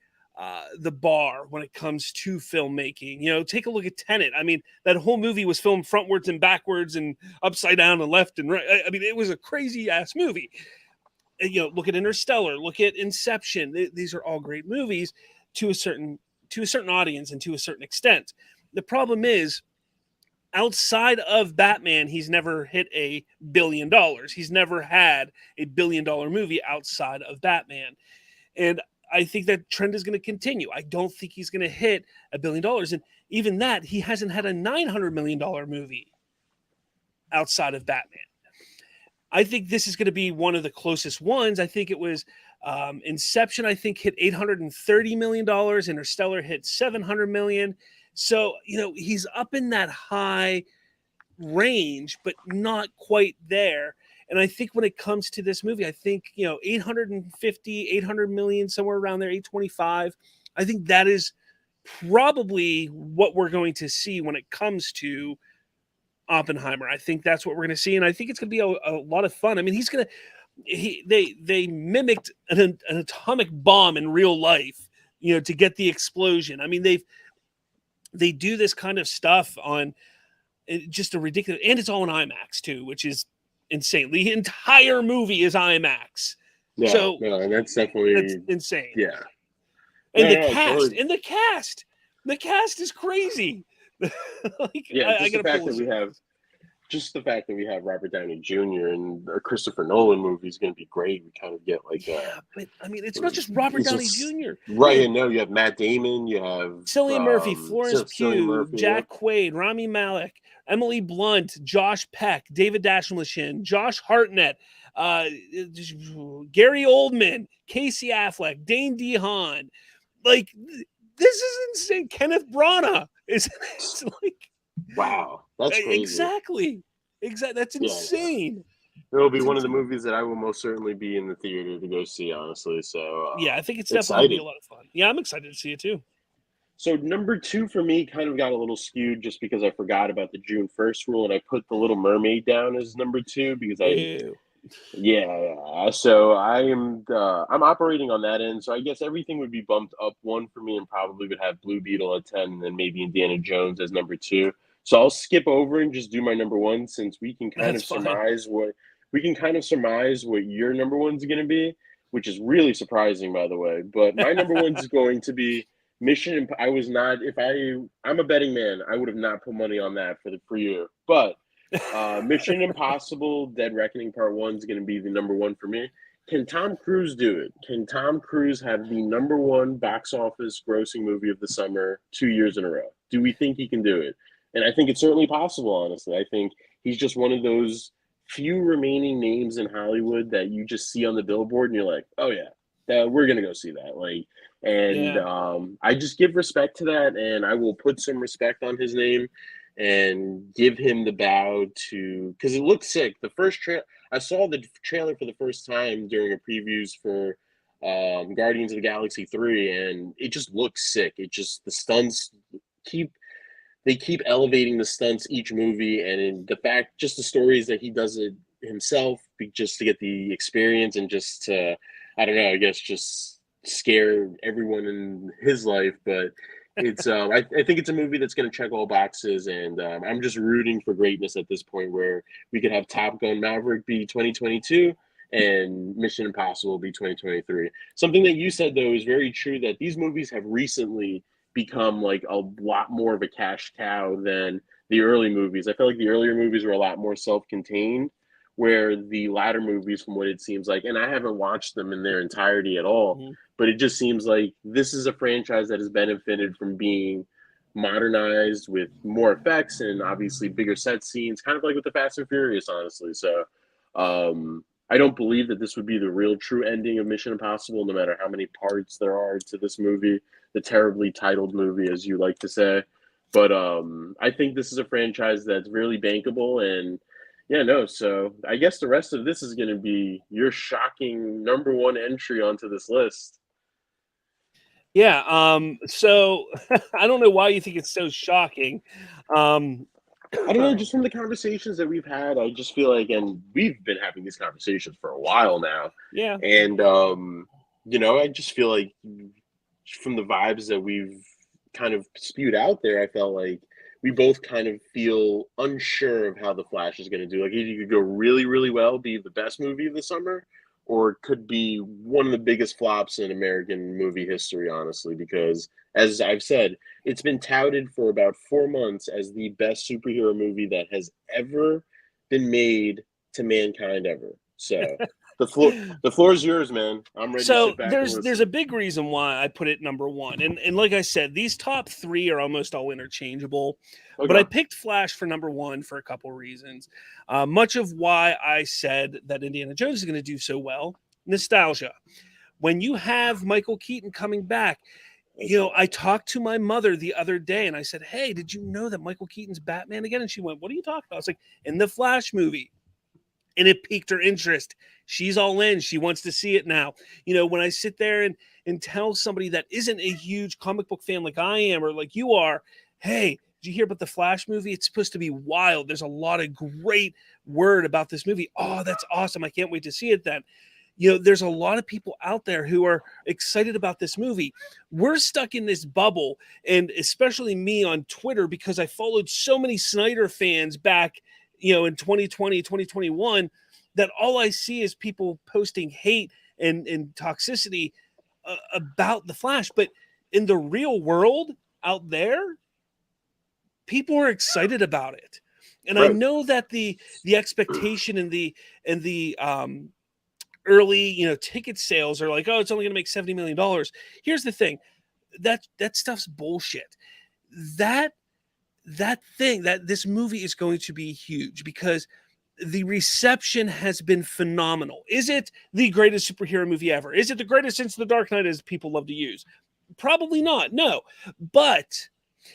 bar when it comes to filmmaking. Take a look at Tenet. I mean, that whole movie was filmed frontwards and backwards and upside down and left and right. I mean, it was a crazy ass movie. Look at Interstellar, look at Inception. These are all great movies to a certain audience and to a certain extent. The problem is, outside of Batman, he's never hit $1 billion. He's never had a $1 billion movie outside of Batman. And I think that trend is going to continue. I don't think he's going to hit $1 billion. And even that, he hasn't had a $900 million movie outside of Batman. I think this is going to be one of the closest ones. I think it was Inception, I think, hit $830 million. Interstellar hit $700 million. So, he's up in that high range, but not quite there. And I think when it comes to this movie, I think, 850, 800 million, somewhere around there, 825. I think that is probably what we're going to see when it comes to Oppenheimer. I think that's what we're going to see. And I think it's going to be a lot of fun. I mean, they mimicked an atomic bomb in real life, to get the explosion. I mean, they do this kind of stuff on just a ridiculous, and it's all in IMAX too, which is insane. The entire movie is IMAX. Yeah, So no, and that's definitely insane. Yeah. And the cast is crazy. The fact that we have Robert Downey Jr. and a Christopher Nolan movie is going to be great. We kind of get but I mean, it's not just Robert Downey Jr. Right, and no, you have Matt Damon, you have Cillian Murphy, Florence Pugh, Jack Quaid, Rami Malek, Emily Blunt, Josh Peck, David Dasmalchian, Josh Hartnett, Gary Oldman, Casey Affleck, Dane DeHaan. Like, this is insane. Kenneth Branagh is wow, that's crazy. Exactly. That's insane. It'll be one of the movies that I will most certainly be in the theater to go see, honestly. So I think it's definitely going to be a lot of fun. Yeah, I'm excited to see it too. So number 2 for me kind of got a little skewed just because I forgot about the June 1st rule, and I put The Little Mermaid down as number 2 because So I'm operating on that end. So I guess everything would be bumped up 1 for me, and probably would have Blue Beetle at 10, and then maybe Indiana Jones as number 2. So I'll skip over and just do my number 1, since we can kind of surmise what your number 1's going to be, which is really surprising, by the way. But my number 1's going to be I'm a betting man. I would have not put money on that for you. But Mission Impossible Dead Reckoning Part 1 is going to be the number 1 for me. Can Tom Cruise do it? Can Tom Cruise have the number 1 box office grossing movie of the summer 2 years in a row? Do we think he can do it? And I think it's certainly possible, honestly. I think he's just one of those few remaining names in Hollywood that you just see on the billboard and you're like, oh yeah, we're going to go see that. I just give respect to that, and I will put some respect on his name and give him the bow to, because it looks sick. The first I saw the trailer for the first time during a previews for Guardians of the Galaxy 3, and it just looks sick. The stunts keep elevating the stunts each movie, and the fact, just the stories that he does it himself, just to get the experience and just to, I don't know, I guess just scare everyone in his life. But it's I think it's a movie that's going to check all boxes, and I'm just rooting for greatness at this point, where we could have Top Gun Maverick be 2022 and Mission Impossible be 2023. Something that you said, though, is very true, that these movies have recently become like a lot more of a cash cow than the early movies. I feel like the earlier movies were a lot more self-contained, where the latter movies, from what it seems like, and I haven't watched them in their entirety at all, but it just seems like this is a franchise that has benefited from being modernized with more effects and obviously bigger set scenes, kind of like with the Fast and Furious, honestly. So I don't believe that this would be the real true ending of Mission Impossible, no matter how many parts there are to this movie, the terribly titled movie, as you like to say. But I think this is a franchise that's really bankable, and so I guess the rest of this is going to be your shocking number 1 entry onto this list. Yeah. So I don't know why you think it's so shocking. I don't know, just from the conversations that we've had, I just feel like, and we've been having these conversations for a while now. Yeah. And, I just feel like from the vibes that we've kind of spewed out there, I felt like we both kind of feel unsure of how The Flash is going to do. Like, either you could go really, really well, be the best movie of the summer, or it could be one of the biggest flops in American movie history, honestly, because, as I've said, it's been touted for about 4 months as the best superhero movie that has ever been made to mankind ever. So the floor is yours, man. I'm ready to sit back. So there's a big reason why I put it number 1. And like I said, these top 3 are almost all interchangeable. Okay. But I picked Flash for number 1 for a couple reasons. Much of why I said that Indiana Jones is going to do so well, nostalgia. When you have Michael Keaton coming back, I talked to my mother the other day and I said, hey, did you know that Michael Keaton's Batman again? And she went, what are you talking about? I was like, in the Flash movie. And it piqued her interest. She's all in. She wants to see it now. When I sit there and tell somebody that isn't a huge comic book fan like I am or like you are, hey, did you hear about the Flash movie? It's supposed to be wild. There's a lot of great word about this movie. Oh, that's awesome. I can't wait to see it then. There's a lot of people out there who are excited about this movie. We're stuck in this bubble, and especially me on Twitter, because I followed so many Snyder fans back in 2020, 2021, that all I see is people posting hate and toxicity about the Flash. But in the real world out there, people are excited about it. And right. I know that the expectation and the early, ticket sales are like, oh, it's only going to make $70 million. Here's the thing. That stuff's bullshit. That this movie is going to be huge because the reception has been phenomenal. Is it the greatest superhero movie ever? Is it the greatest since The Dark Knight, as people love to use? Probably not, no. But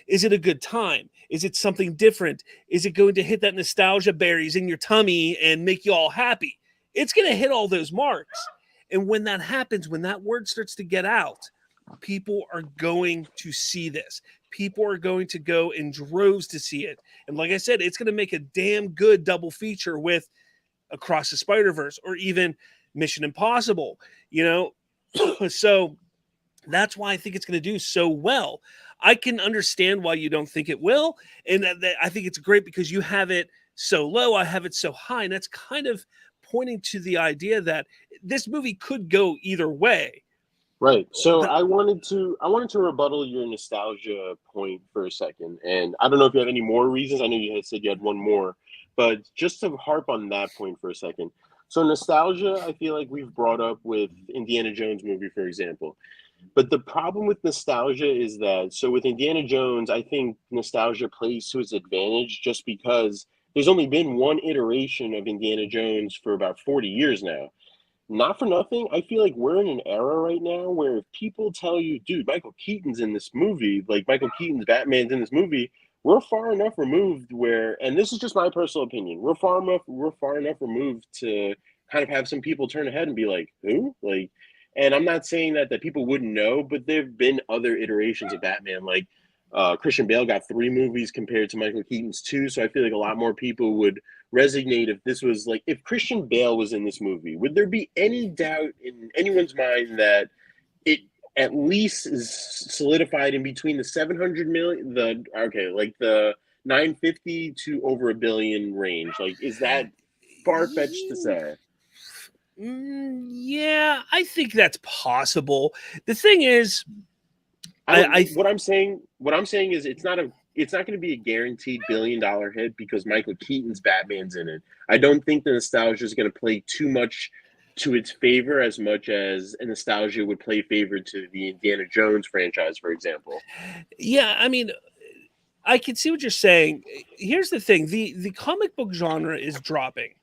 is it a good time? Is it something different? Is it going to hit that nostalgia berries in your tummy and make you all happy? It's going to hit all those marks. And when that happens, when that word starts to get out, people are going to see this. People are going to go in droves to see it. And like I said, it's going to make a damn good double feature with Across the Spider-Verse or even Mission Impossible, So that's why I think it's going to do so well. I can understand why you don't think it will. And I think it's great because you have it so low, I have it so high. And that's kind of pointing to the idea that this movie could go either way. Right. So I wanted to rebuttal your nostalgia point for a second. And I don't know if you have any more reasons. I know you had said you had one more, but just to harp on that point for a second. So nostalgia, I feel like we've brought up with Indiana Jones movie, for example. But the problem with nostalgia is that, so with Indiana Jones, I think nostalgia plays to its advantage just because there's only been one iteration of Indiana Jones for about 40 years now. Not for nothing, I feel like we're in an era right now where if people tell you, dude, Michael Keaton's in this movie, like Michael Keaton's Batman's in this movie, we're far enough removed where, and this is just my personal opinion, we're far enough removed to kind of have some people turn ahead and be like, who? Like, and I'm not saying that people wouldn't know, but there have been other iterations of Batman. Like Christian Bale got 3 movies compared to Michael Keaton's 2, so I feel like a lot more people would resonate if this was like, if Christian Bale was in this movie, would there be any doubt in anyone's mind that it at least is solidified in between the 700 million, the 950 to over $1 billion range? Like, is that far-fetched to say? Yeah, I think that's possible. The thing is, what I'm saying is it's not going to be a guaranteed $1 billion hit because Michael Keaton's Batman's in it. I don't think the nostalgia is going to play too much to its favor as much as a nostalgia would play favor to the Indiana Jones franchise, for example. Yeah, I mean, I can see what you're saying. Here's the thing. The comic book genre is dropping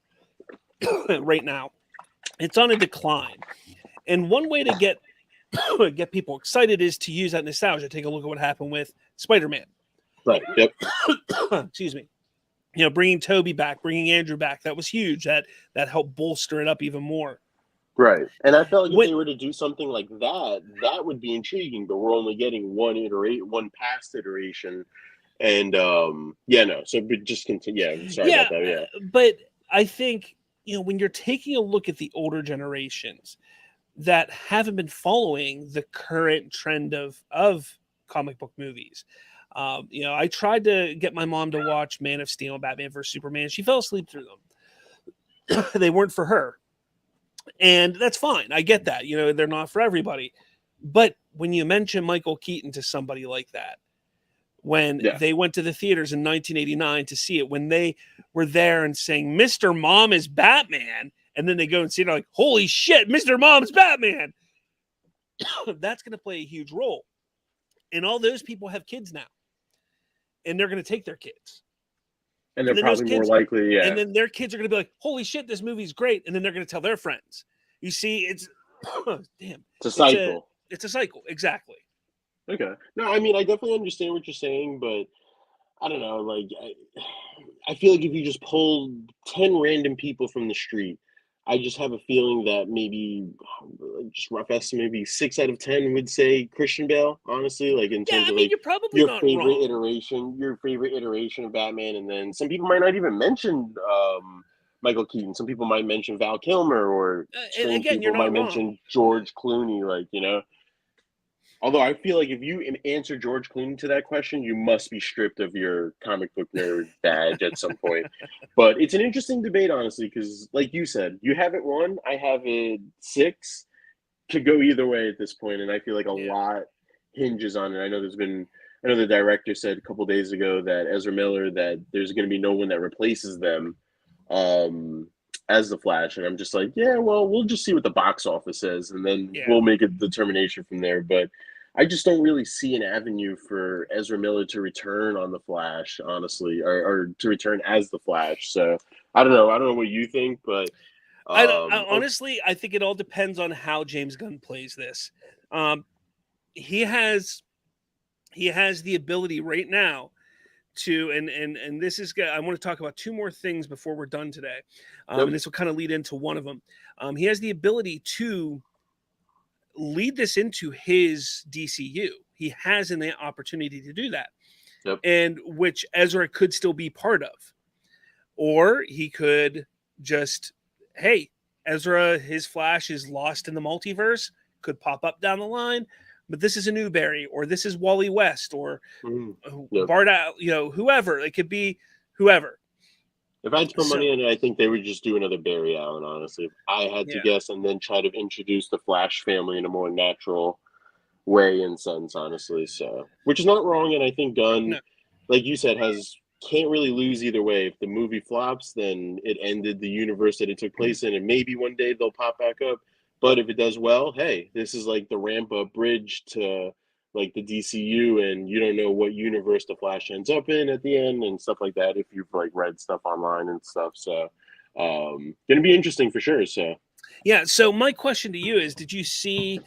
right now. It's on a decline. And one way to get people excited is to use that nostalgia. Take a look at what happened with Spider-Man. Right. Yep. Excuse me. Bringing Toby back, bringing Andrew back. That was huge. That helped bolster it up even more. Right. And I felt like if they were to do something like that, that would be intriguing. But we're only getting one past iteration. And So but just continue. Yeah. Sorry about that. Yeah. But I think when you're taking a look at the older generations that haven't been following the current trend of comic book movies. I tried to get my mom to watch Man of Steel and Batman vs. Superman. She fell asleep through them. They weren't for her. And that's fine. I get that. They're not for everybody. But when you mention Michael Keaton to somebody like that, when they went to the theaters in 1989 to see it, when they were there and saying, Mr. Mom is Batman, and then they go and see it, like, holy shit, Mr. Mom's Batman. That's going to play a huge role. And all those people have kids now. And they're going to take their kids. And they're probably more likely, yeah. And then their kids are going to be like, holy shit, this movie's great. And then they're going to tell their friends. You see, it's, damn. It's a cycle. It's a cycle, exactly. Okay. No, I mean, I definitely understand what you're saying, but I don't know. Like, I feel like if you just pulled 10 random people from the street, I just have a feeling that maybe, like, just rough estimate, maybe 6 out of 10 would say Christian Bale, honestly, like in Yeah, terms I of mean, like you're probably not wrong. your favorite iteration of Batman. And then some people might not even mention Michael Keaton. Some people might mention Val Kilmer, or And strange again, you're people not might wrong. mention George Clooney, like, you know. Although I feel like if you answer George Clooney to that question, you must be stripped of your comic book nerd badge at some point. But it's an interesting debate, honestly, because like you said, you have it one, I have it six. Could go either way at this point, and I feel like a Yeah. lot hinges on it. I know the director said a couple days ago that Ezra Miller, that there's going to be no one that replaces them um, as the Flash, and I'm just like, yeah, well, we'll just see what the box office says, and then Yeah. we'll make a determination from there. But I just don't really see an avenue for Ezra Miller to return on the Flash, honestly, or to return as the Flash. So I don't know. I don't know what you think, but Honestly, I think it all depends on how James Gunn plays this. Um, he has the ability right now to, and this is good. I want to talk about two more things before we're done today, yep, and this will kind of lead into one of them. He has the ability to lead this into his DCU. He has an opportunity to do that, yep, and which Ezra could still be part of, or he could just, hey, Ezra, his Flash is lost in the multiverse, could pop up down the line, but this is a Newberry, or this is Wally West, or yep. Bart, whoever. It could be whoever. If I had to put money So on it, I think they would just do another Barry Allen, honestly. If I had to yeah, guess, and then try to introduce the Flash family in a more natural way and sense, honestly. So, which is not wrong, and I think Gunn, no, like you said, has can't really lose either way. If the movie flops, then it ended the universe that it took place in, and maybe one day they'll pop back up. But if it does well, hey, this is like the ramp up bridge to like the DCU, and you don't know what universe the Flash ends up in at the end and stuff like that. If you've like read stuff online and stuff, so gonna be interesting for sure. So yeah. So my question to you is: did you see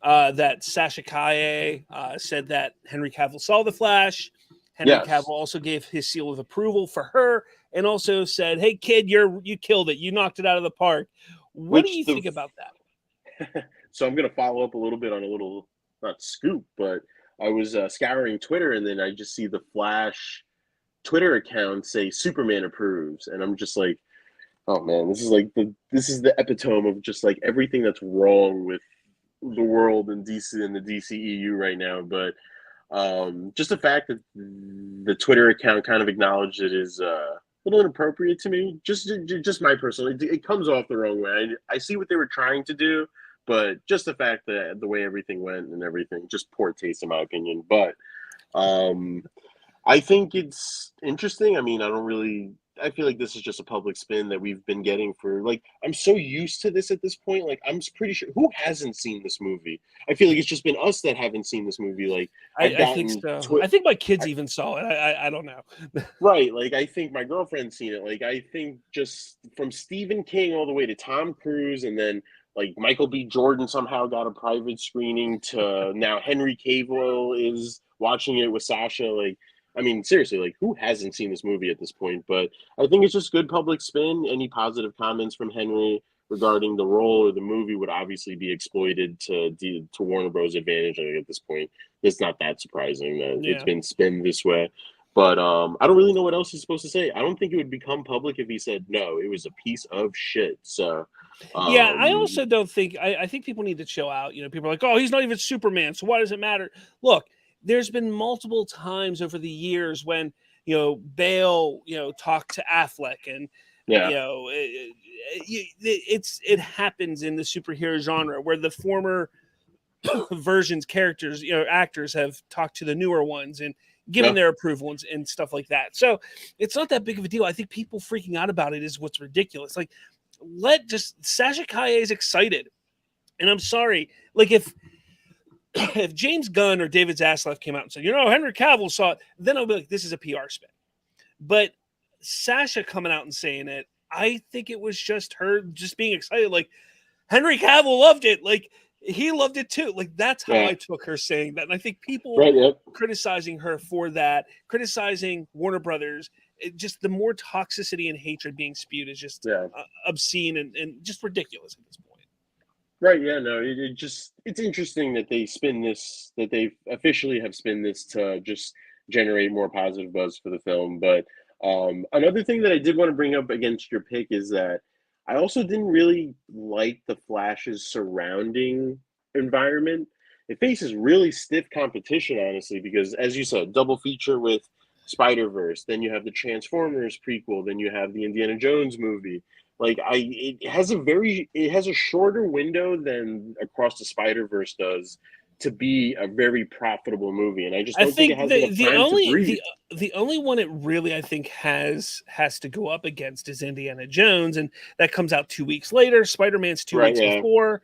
that Sasha Kaye said that Henry Cavill saw the Flash? Henry Cavill yes, also gave his seal of approval for her, and also said, "Hey, kid, you killed it. You knocked it out of the park." What do which you the think about that? so I'm gonna follow up a little bit on a little, not scoop, but I was scouring Twitter, and then I just see the Flash Twitter account say Superman approves, and I'm just like, oh man, this is the epitome of just like everything that's wrong with the world and DC and the DCEU right now. But just the fact that the Twitter account kind of acknowledged it is a little inappropriate to me. Just my personal, it comes off the wrong way. I see what they were trying to do, but just the fact that the way everything went and everything, just poor taste in my opinion. But um, I think it's interesting. I mean, I feel like this is just a public spin that we've been getting for like, I'm so used to this at this point. Like, I'm pretty sure who hasn't seen this movie? I feel like it's just been us that haven't seen this movie. Like, I've I think gotten so. I think my kids even saw it. I don't know. right. Like, I think my girlfriend's seen it. Like, I think just from Stephen King all the way to Tom Cruise, and then like Michael B. Jordan somehow got a private screening, to now Henry Cavill is watching it with Sasha. Like, I mean, seriously, like who hasn't seen this movie at this point? But I think it's just good public spin. Any positive comments from Henry regarding the role or the movie would obviously be exploited to Warner Bros. Advantage. I think at this point, it's not that surprising that it's Yeah. been spinned this way. But I don't really know what else he's supposed to say. I don't think it would become public if he said no. It was a piece of shit. So Yeah, I also don't think I think people need to chill out. You know, people are like, "Oh, he's not even Superman, so why does it matter?" Look, there's been multiple times over the years when Bale talked to Affleck, and yeah, it happens in the superhero genre where the former versions characters actors have talked to the newer ones and given yeah, their approval and stuff like that. So it's not that big of a deal. I think people freaking out about it is what's ridiculous. Like, Sasha Kaye is excited, and I'm sorry, like if James Gunn or David Zaslav came out and said, Henry Cavill saw it, then I'll be like, this is a PR spin. But Sasha coming out and saying it, I think it was just her just being excited. Like, Henry Cavill loved it. Like, he loved it too. Like, that's how I took her saying that. And I think people criticizing her for that, criticizing Warner Brothers, just the more toxicity and hatred being spewed is just obscene and just ridiculous at this point. Right. Yeah. No. It's interesting that they spin this, that they officially have spin this to just generate more positive buzz for the film. But another thing that I did want to bring up against your pick is that I also didn't really like the Flash's surrounding environment. It faces really stiff competition, honestly, because as you said, double feature with Spider-Verse, then you have the Transformers prequel, then you have the Indiana Jones movie. Like it has a shorter window than Across the Spider-Verse does to be a very profitable movie, and I just don't think it has enough time to breathe. The only one it really, I think, has to go up against is Indiana Jones, and that comes out 2 weeks later. Spider-Man's 2 weeks before,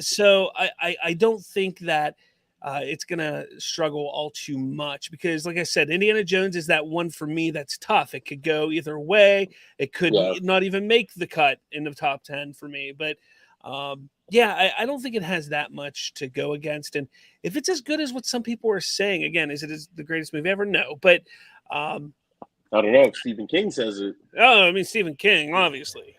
so I don't think that it's gonna struggle all too much, because, like I said, Indiana Jones is that one for me that's tough. It could go either way. It could not even make the cut in the top 10 for me, but. I don't think it has that much to go against. And if it's as good as what some people are saying, again, is it the greatest movie ever? No. But I don't know if Stephen King says it. Oh, I mean, Stephen King, obviously,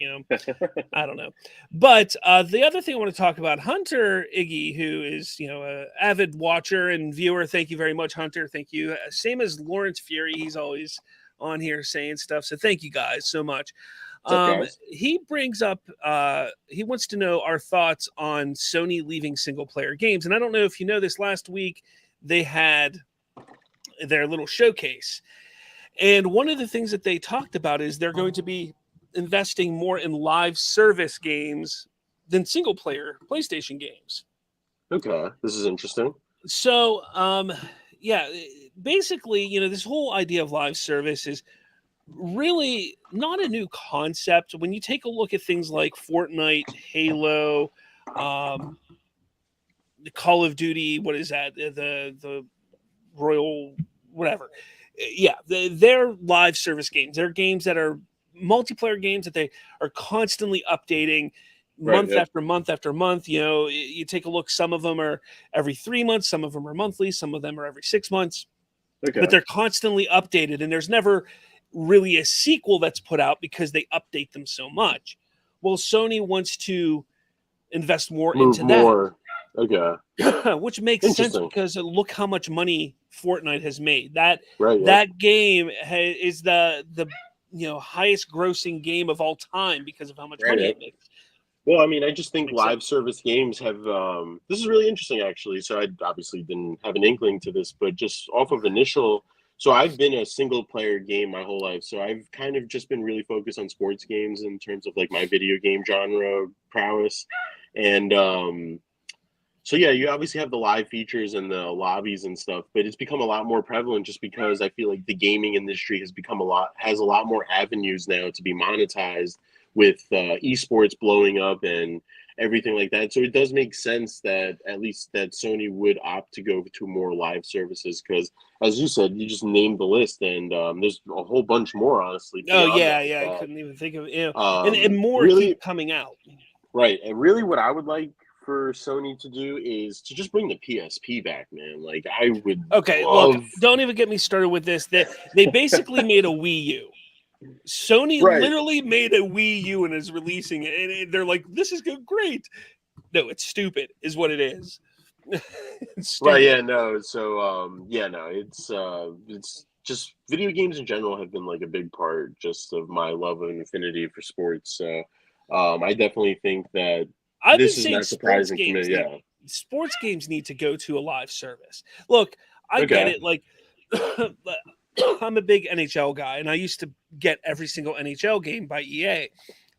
I don't know. But the other thing I want to talk about, Hunter Iggy, who is, an avid watcher and viewer. Thank you very much, Hunter. Thank you. Same as Lawrence Fury. He's always on here saying stuff. So thank you guys so much. He brings up, he wants to know our thoughts on Sony leaving single player games. And I don't know if you know this, last week they had their little showcase. And one of the things that they talked about is they're going to be investing more in live service games than single player PlayStation games. Okay. This is interesting. So, basically, this whole idea of live service is really not a new concept. When you take a look at things like Fortnite, Halo, the Call of Duty, what is that? The Royal, whatever. They're live service games. They're games that are multiplayer games that they are constantly updating month after month after month. You take a look, some of them are every 3 months, some of them are monthly, some of them are every 6 months. Okay. But they're constantly updated, and there's never really a sequel that's put out because they update them so much. Well, Sony wants to invest more into that. Okay. Which makes sense, because look how much money Fortnite has made. That game is the highest grossing game of all time because of how much money it makes. Well, I mean, I just think live service games have this is really interesting, actually. So I obviously didn't have an inkling to this, but just off of initial. So I've been a single player game my whole life. So I've kind of just been really focused on sports games in terms of like my video game genre prowess. And you obviously have the live features and the lobbies and stuff, but it's become a lot more prevalent just because I feel like the gaming industry has a lot more avenues now to be monetized with esports blowing up and everything like that. So it does make sense that at least that Sony would opt to go to more live services, because as you said, you just named the list, and there's a whole bunch more, honestly. I couldn't even think of it. And more really, keep coming out. Right. And really what I would like for Sony to do is to just bring the PSP back, man. Like, I would look, don't even get me started with this. They basically made a Wii U. Sony literally made a Wii U and is releasing it, and they're like, "This is good, great." No, it's stupid, is what it is. Right? Yeah. No. So, it's just video games in general have been like a big part just of my love and affinity for sports. So, I definitely think that this is not surprising to me. Yeah, sports games need to go to a live service. Look, I get it. Like, I'm a big NHL guy, and I used to get every single NHL game by EA.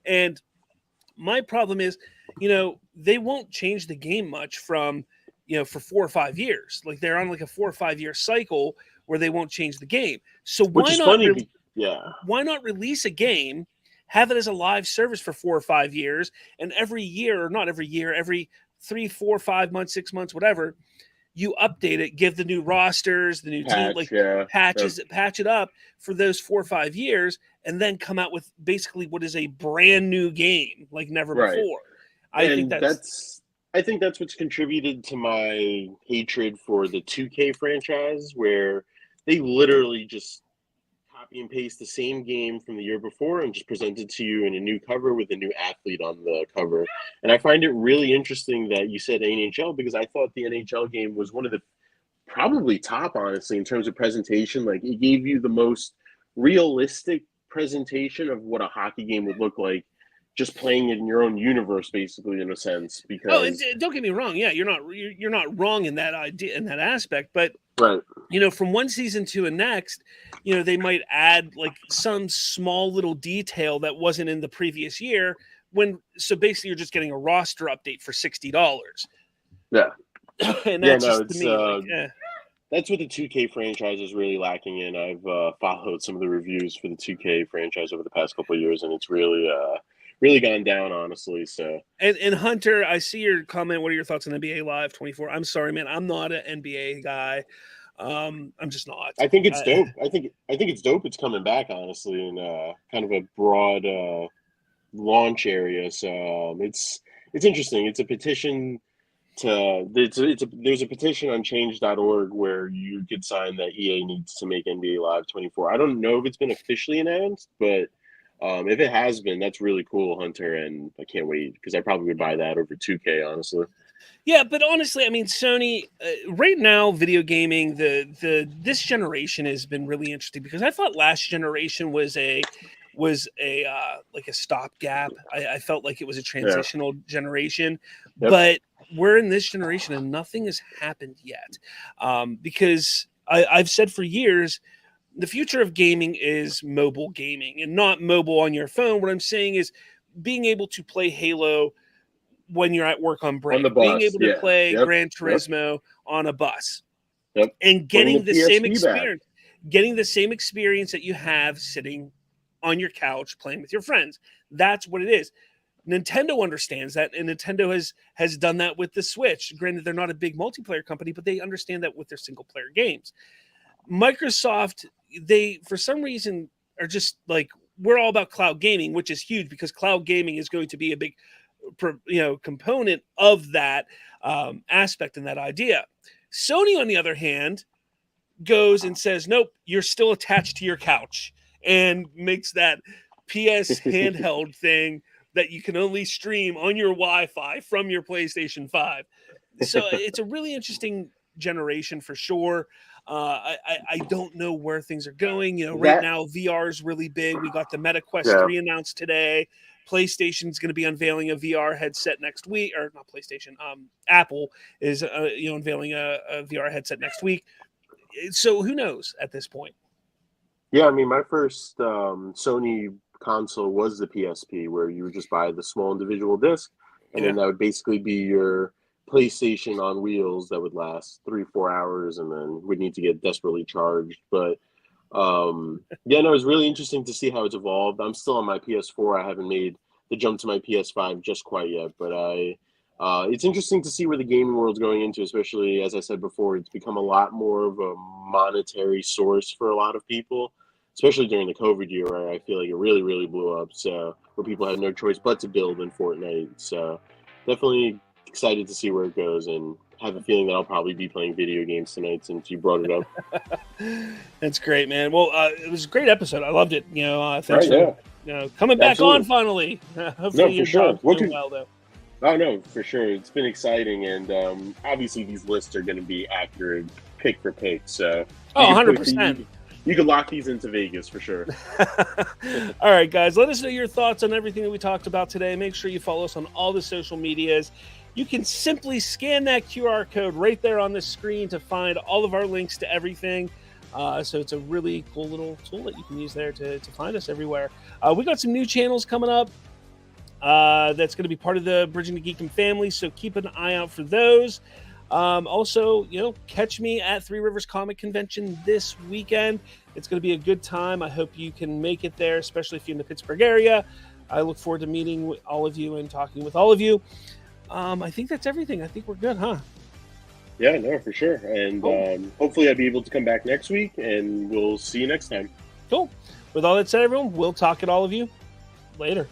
And my problem is, they won't change the game much from, for 4 or 5 years. Like, they're on like a 4 or 5 year cycle where they won't change the game. So why not release a game, have it as a live service for 4 or 5 years, and every 3, 4, 5 months, 6 months, whatever, you update it, give the new rosters, the new team, patch it up for those 4 or 5 years, and then come out with basically what is a brand new game like never before. I think that's I think that's what's contributed to my hatred for the 2K franchise, where they literally just copy and paste the same game from the year before and just present it to you in a new cover with a new athlete on the cover. And I find it really interesting that you said NHL, because I thought the NHL game was one of the probably top, honestly, in terms of presentation. Like, it gave you the most realistic presentation of what a hockey game would look like, just playing it in your own universe, basically, in a sense. And Because don't get me wrong. Yeah, you're not wrong in that idea, in that aspect. But right, from one season to the next, they might add like some small little detail that wasn't in the previous year. So basically, you're just getting a roster update for $60. yeah, And yeah, that's no, just to me that's what the 2K franchise is really lacking in. I've followed some of the reviews for the 2K franchise over the past couple of years, and it's really really gone down, honestly. So, and Hunter, I see your comment. What are your thoughts on NBA Live 24? I'm sorry, man, I'm not an NBA guy. I'm just not. I think it's dope. I think it's dope. It's coming back, honestly, in kind of a broad launch area. So it's interesting. It's a petition there's a petition on change.org where you could sign that EA needs to make NBA Live 24. I don't know if it's been officially announced, but if it has been, that's really cool, Hunter, and I can't wait, because I probably would buy that over 2K, honestly. Yeah, but honestly, I mean, Sony right now, video gaming, this generation has been really interesting, because I thought last generation was a like a stopgap. I felt like it was a transitional generation, but we're in this generation and nothing has happened yet. Because I've said for years, the future of gaming is mobile gaming, and not mobile on your phone. What I'm saying is being able to play Halo when you're at work on break, being able to play Gran Turismo on a bus, and getting the same experience, that you have sitting on your couch playing with your friends. That's what it is. Nintendo understands that, and Nintendo has done that with the Switch. Granted, they're not a big multiplayer company, but they understand that with their single player games. Microsoft, they for some reason are just like, we're all about cloud gaming, which is huge, because cloud gaming is going to be a big component of that aspect and that idea. Sony, on the other hand, goes and says, nope, you're still attached to your couch, and makes that PS handheld thing that you can only stream on your Wi-Fi from your PlayStation 5. So it's a really interesting generation for sure. I don't know where things are going. Right now VR is really big. We got the Meta Quest 3 announced today. PlayStation's going to be unveiling a VR headset next week, or not PlayStation. Apple is unveiling a VR headset next week. So who knows at this point? Yeah, I mean, my first Sony console was the PSP, where you would just buy the small individual disc, and then that would basically be your PlayStation on wheels that would last 3-4 hours, and then would need to get desperately charged. But it's really interesting to see how it's evolved. I'm still on my PS4. I haven't made the jump to my PS5 just quite yet, but it's interesting to see where the gaming world's going into, especially, as I said before, it's become a lot more of a monetary source for a lot of people, especially during the COVID year, where I feel like it really, really blew up. So, where people had no choice but to build in Fortnite. So, definitely excited to see where it goes, and have a feeling that I'll probably be playing video games tonight since you brought it up. That's great, man. Well, it was a great episode. I loved it. Thanks for coming back on finally. Hopefully for sure. Doing well, though. Oh, no, for sure. It's been exciting, and obviously these lists are going to be accurate pick for pick. So, 100%. You can lock these into Vegas for sure. All right, guys. Let us know your thoughts on everything that we talked about today. Make sure you follow us on all the social medias. You can simply scan that QR code right there on the screen to find all of our links to everything. So it's a really cool little tool that you can use there to find us everywhere. We got some new channels coming up that's going to be part of the Bridging the Geekdom family, so keep an eye out for those. Also, catch me at Three Rivers Comic Convention this weekend. It's going to be a good time. I hope you can make it there, especially if you're in the Pittsburgh area. I look forward to meeting with all of you and talking with all of you. I think that's everything. I think we're good, huh? Yeah, no, for sure. And hopefully I'll be able to come back next week, and we'll see you next time. Cool. With all that said, everyone, we'll talk at all of you later.